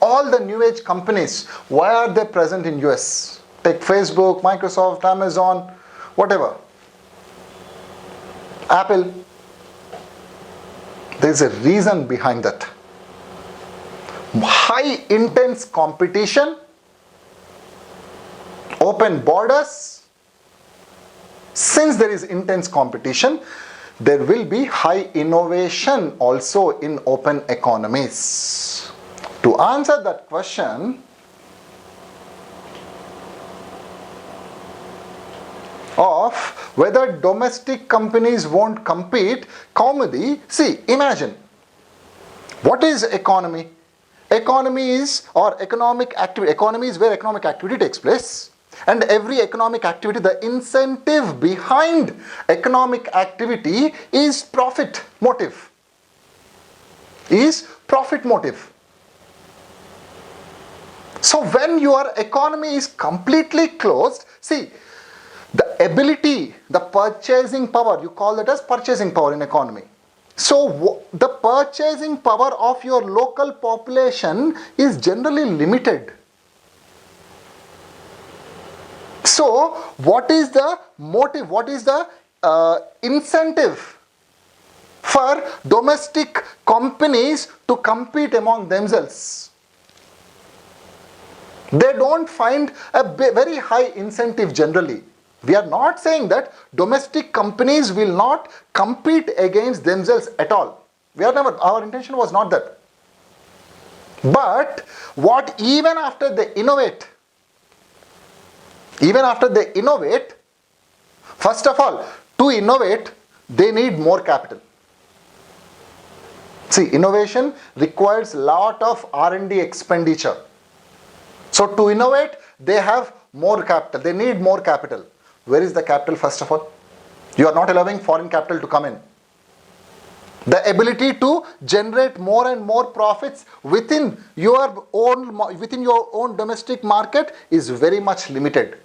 All the new age companies, why are they present in US? Take Facebook, Microsoft, Amazon, whatever. Apple. There's a reason behind that. High intense competition, open borders. Since there is intense competition, there will be high innovation also in open economies. To answer that question, of whether domestic companies won't compete, Kaumudi, see, imagine, what is economy? Economy is, or economic activity, economy is where economic activity takes place. And every economic activity, the incentive behind economic activity is profit motive. Is profit motive. So when your economy is completely closed, see, the ability, the purchasing power, you call that as purchasing power in economy. So the purchasing power of your local population is generally limited. So what is the motive, what is the incentive for domestic companies to compete among themselves? They don't find a very high incentive generally. We are not saying that domestic companies will not compete against themselves at all. We are never, our intention was not that. But what even after they innovate, first of all, to innovate, they need more capital. See, innovation requires a lot of R&D expenditure. So to innovate, they have more capital, they need more capital. Where is the capital first of all? You are not allowing foreign capital to come in. The ability to generate more and more profits within your own domestic market is very much limited.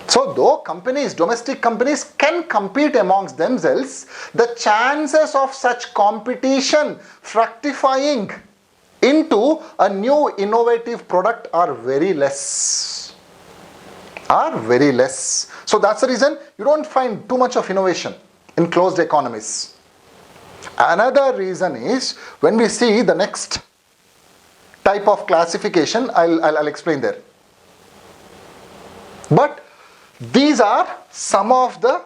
So though companies, domestic companies can compete amongst themselves, the chances of such competition fructifying into a new innovative product are very less. So that's the reason you don't find too much of innovation in closed economies. Another reason is when we see the next type of classification, I'll explain there. But these are some of the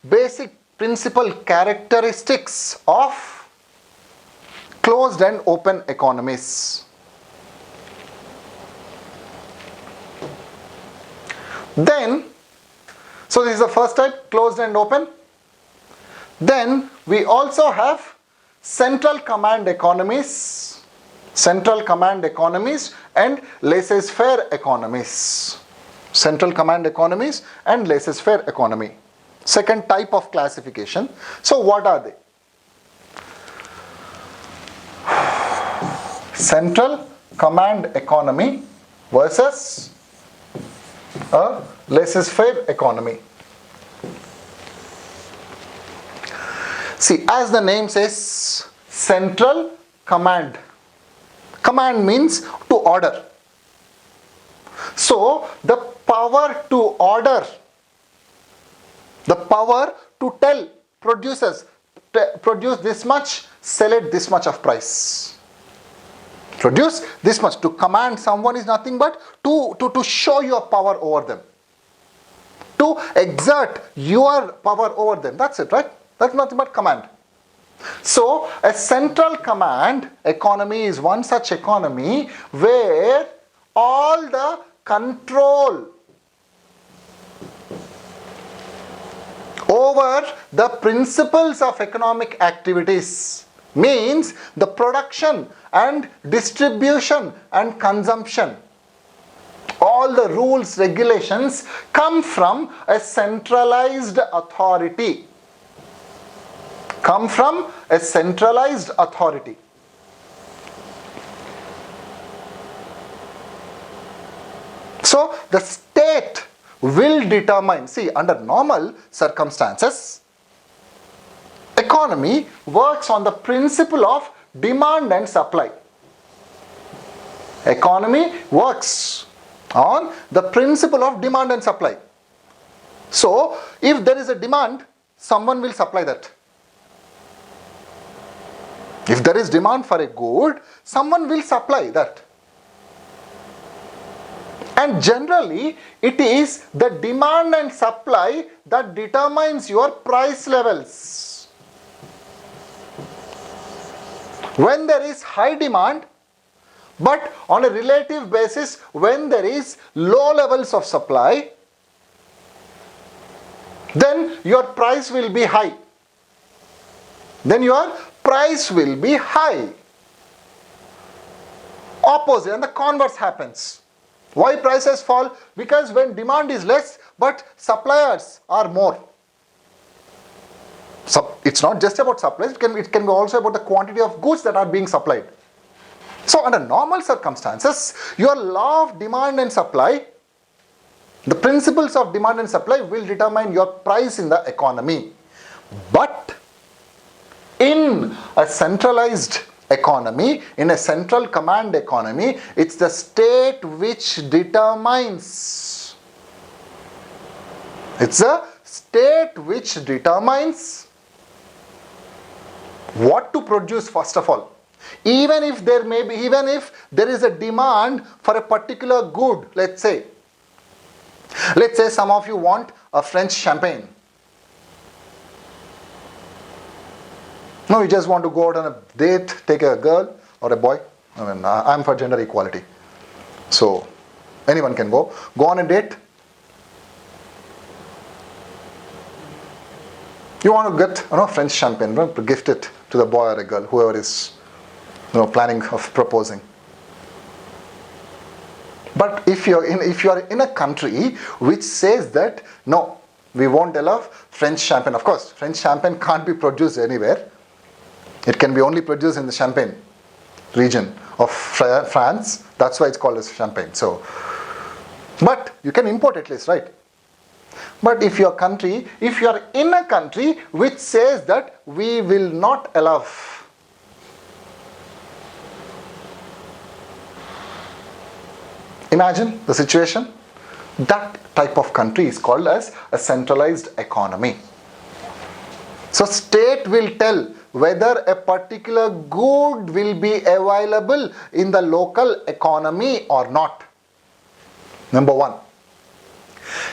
basic principal characteristics of closed and open economies. Then, so this is the first type, closed and open. Then we also have central command economies and laissez-faire economies. Central command economies and laissez-faire economy. Second type of classification. So what are they? Central command economy versus a laissez-faire economy. See, as the name says, central command. Command means to order. So the power to order, the power to tell producers, produce this much, sell it this much of price. Produce this much. To command someone is nothing but to show your power over them. To exert your power over them. That's it, right? That's nothing but command. So a central command economy is one such economy where all the control over the principles of economic activities, means the production and distribution and consumption, all the rules, regulations come from a centralized authority. So the state will determine, see, under normal circumstances, economy works on the principle of demand and supply. Economy works On the principle of demand and supply. So, if there is a demand, someone will supply that. If there is demand for a good, someone will supply that. And generally, it is the demand and supply that determines your price levels. When there is high demand, but on a relative basis, when there is low levels of supply, then your price will be high. Then your price will be high. Opposite, and the converse happens. Why prices fall? Because when demand is less, but suppliers are more. So it's not just about supplies, it can be also about the quantity of goods that are being supplied. So under normal circumstances, your law of demand and supply, the principles of demand and supply will determine your price in the economy. But in a centralized economy, in a central command economy, it's the state which determines. It's a state which determines what to produce first of all. Even if there is a demand for a particular good, let's say some of you want a French champagne. No, you just want to go out on a date, take a girl or a boy. I mean, I'm for gender equality. So, anyone can go on a date. You want to get French champagne, to gift it to the boy or a girl, whoever is planning of proposing. But if you are in a country which says that no, we won't allow French champagne. Of course, French champagne can't be produced anywhere. It can be only produced in the Champagne region of France. That's why it's called as champagne. So, but you can import at least, right? But if you are in a country which says that we will not allow, imagine the situation. That type of country is called as a centralized economy. So state will tell whether a particular good will be available in the local economy or not. Number one.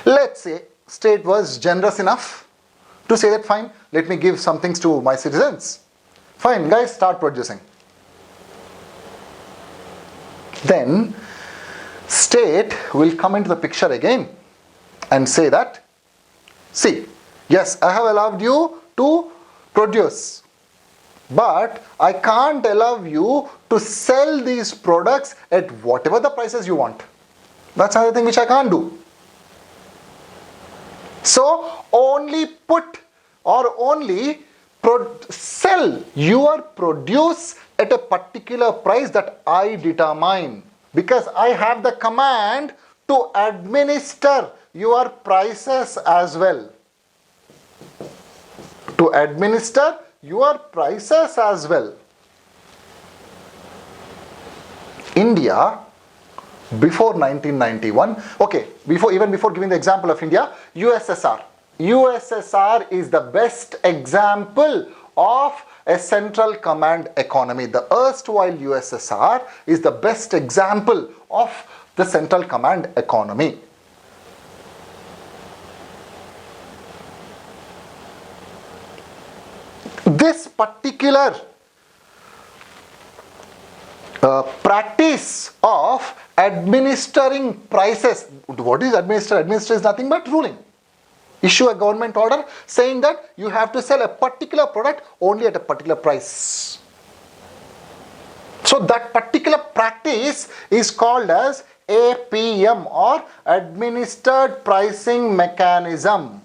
Let's say state was generous enough to say that fine, let me give some things to my citizens. Fine, guys, start producing. Then state will come into the picture again and say that, see, yes, I have allowed you to produce, but I can't allow you to sell these products at whatever the prices you want. That's another thing which I can't do. So only sell your produce at a particular price that I determine, because I have the command to administer your prices as well. To administer your prices as well. India, before 1991, even before giving the example of India, USSR. USSR is the best example of a central command economy. The erstwhile USSR is the best example of the central command economy. This particular practice of administering prices, what is administer? Administer is nothing but ruling. Issue a government order saying that you have to sell a particular product only at a particular price. So that particular practice is called as APM, or Administered Pricing Mechanism.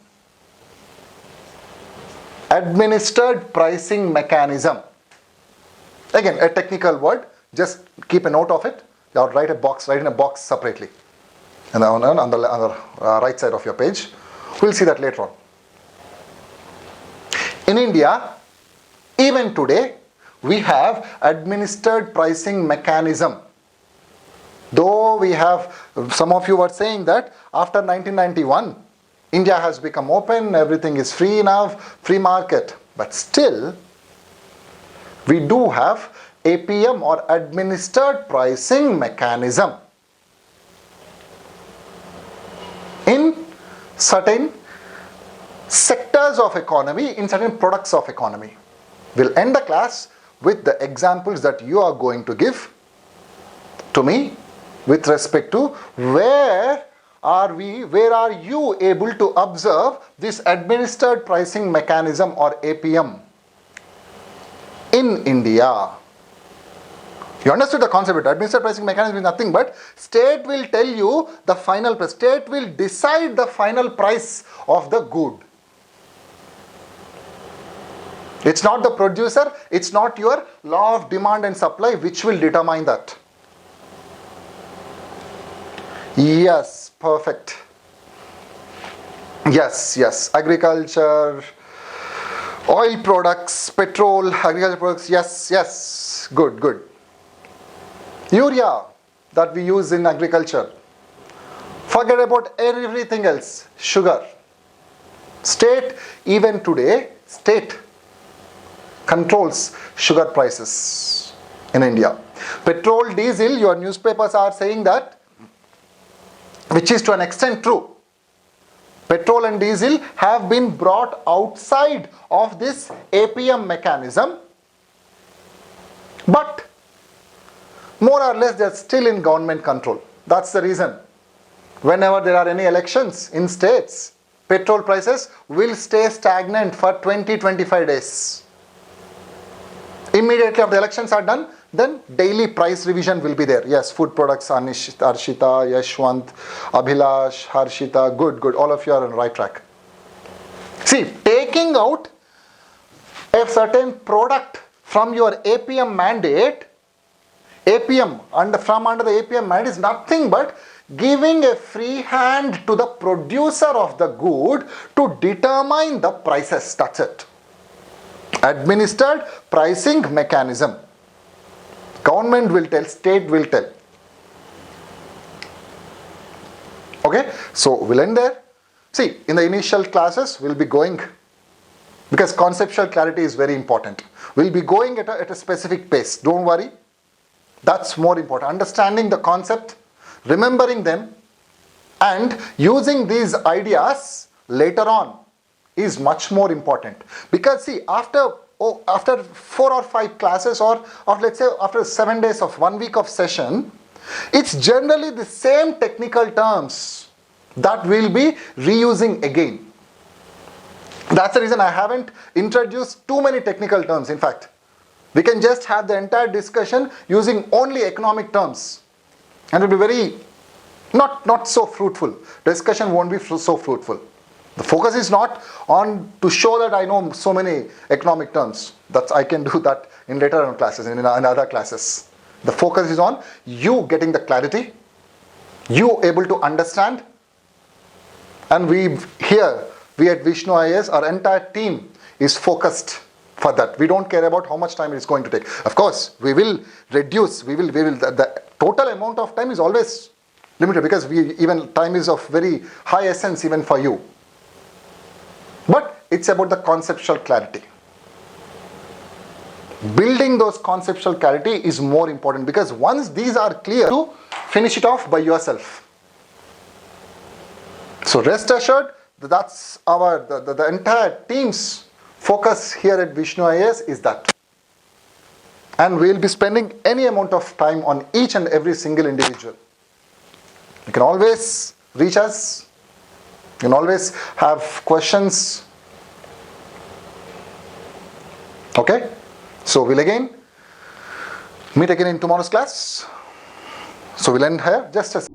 Administered Pricing Mechanism. Again, a technical word, just keep a note of it. Or write in a box separately. And on the right side of your page. We'll see that later on. In India, even today, we have administered pricing mechanism. Though we have, some of you were saying that after 1991, India has become open, everything is free now, free market. But still, we do have APM or administered pricing mechanism in certain sectors of economy, in certain products of economy. We'll end the class with the examples that you are going to give to me with respect to where are you able to observe this administered pricing mechanism or APM in India. You understood the concept. Administered pricing mechanism is nothing but state will tell you the final price. State will decide the final price of the good. It's not the producer, it's not your law of demand and supply which will determine that. Yes, perfect. Yes, agriculture, oil products, petrol, agriculture products, yes, good. Urea that we use in agriculture. Forget about everything else. Sugar. State, even today, state controls sugar prices in India. Petrol, diesel, your newspapers are saying that, which is to an extent true. Petrol and diesel have been brought outside of this APM mechanism, but more or less they are still in government control. That's the reason. Whenever there are any elections in states, petrol prices will stay stagnant for 20-25 days. Immediately after the elections are done, then daily price revision will be there. Yes, food products, Arshita, Yashwant, Abhilash, Harshita, good. All of you are on the right track. See, taking out a certain product from your APM mandate, APM, from under the APM mandate is nothing but giving a free hand to the producer of the good to determine the prices. That's it. Administered pricing mechanism. Government will tell, state will tell. Okay, so we'll end there. See, in the initial classes, we'll be going, because conceptual clarity is very important. We'll be going at a specific pace. Don't worry. That's more important. Understanding the concept, remembering them, and using these ideas later on is much more important. Because see, after 4 or 5 classes, or let's say after 7 days of 1 week of session, it's generally the same technical terms that we'll be reusing again. That's the reason I haven't introduced too many technical terms. In fact, we can just have the entire discussion using only economic terms, and it will be very not so fruitful. Discussion won't be so fruitful. The focus is not on to show that I know so many economic terms. I can do that in later on classes, in other classes. The focus is on you getting the clarity, you able to understand, and we at VISHNU IAS, our entire team is focused for that. We don't care about how much time it is going to take. Of course, we will reduce, the total amount of time is always limited, because even time is of very high essence even for you. But it's about the conceptual clarity. Building those conceptual clarity is more important, because once these are clear, to finish it off by yourself. So rest assured, that's the entire team's focus here at VISHNU IAS is that. And we'll be spending any amount of time on each and every single individual. You can always reach us. You can always have questions. Okay? So we'll again meet again in tomorrow's class. So we'll end here. Just a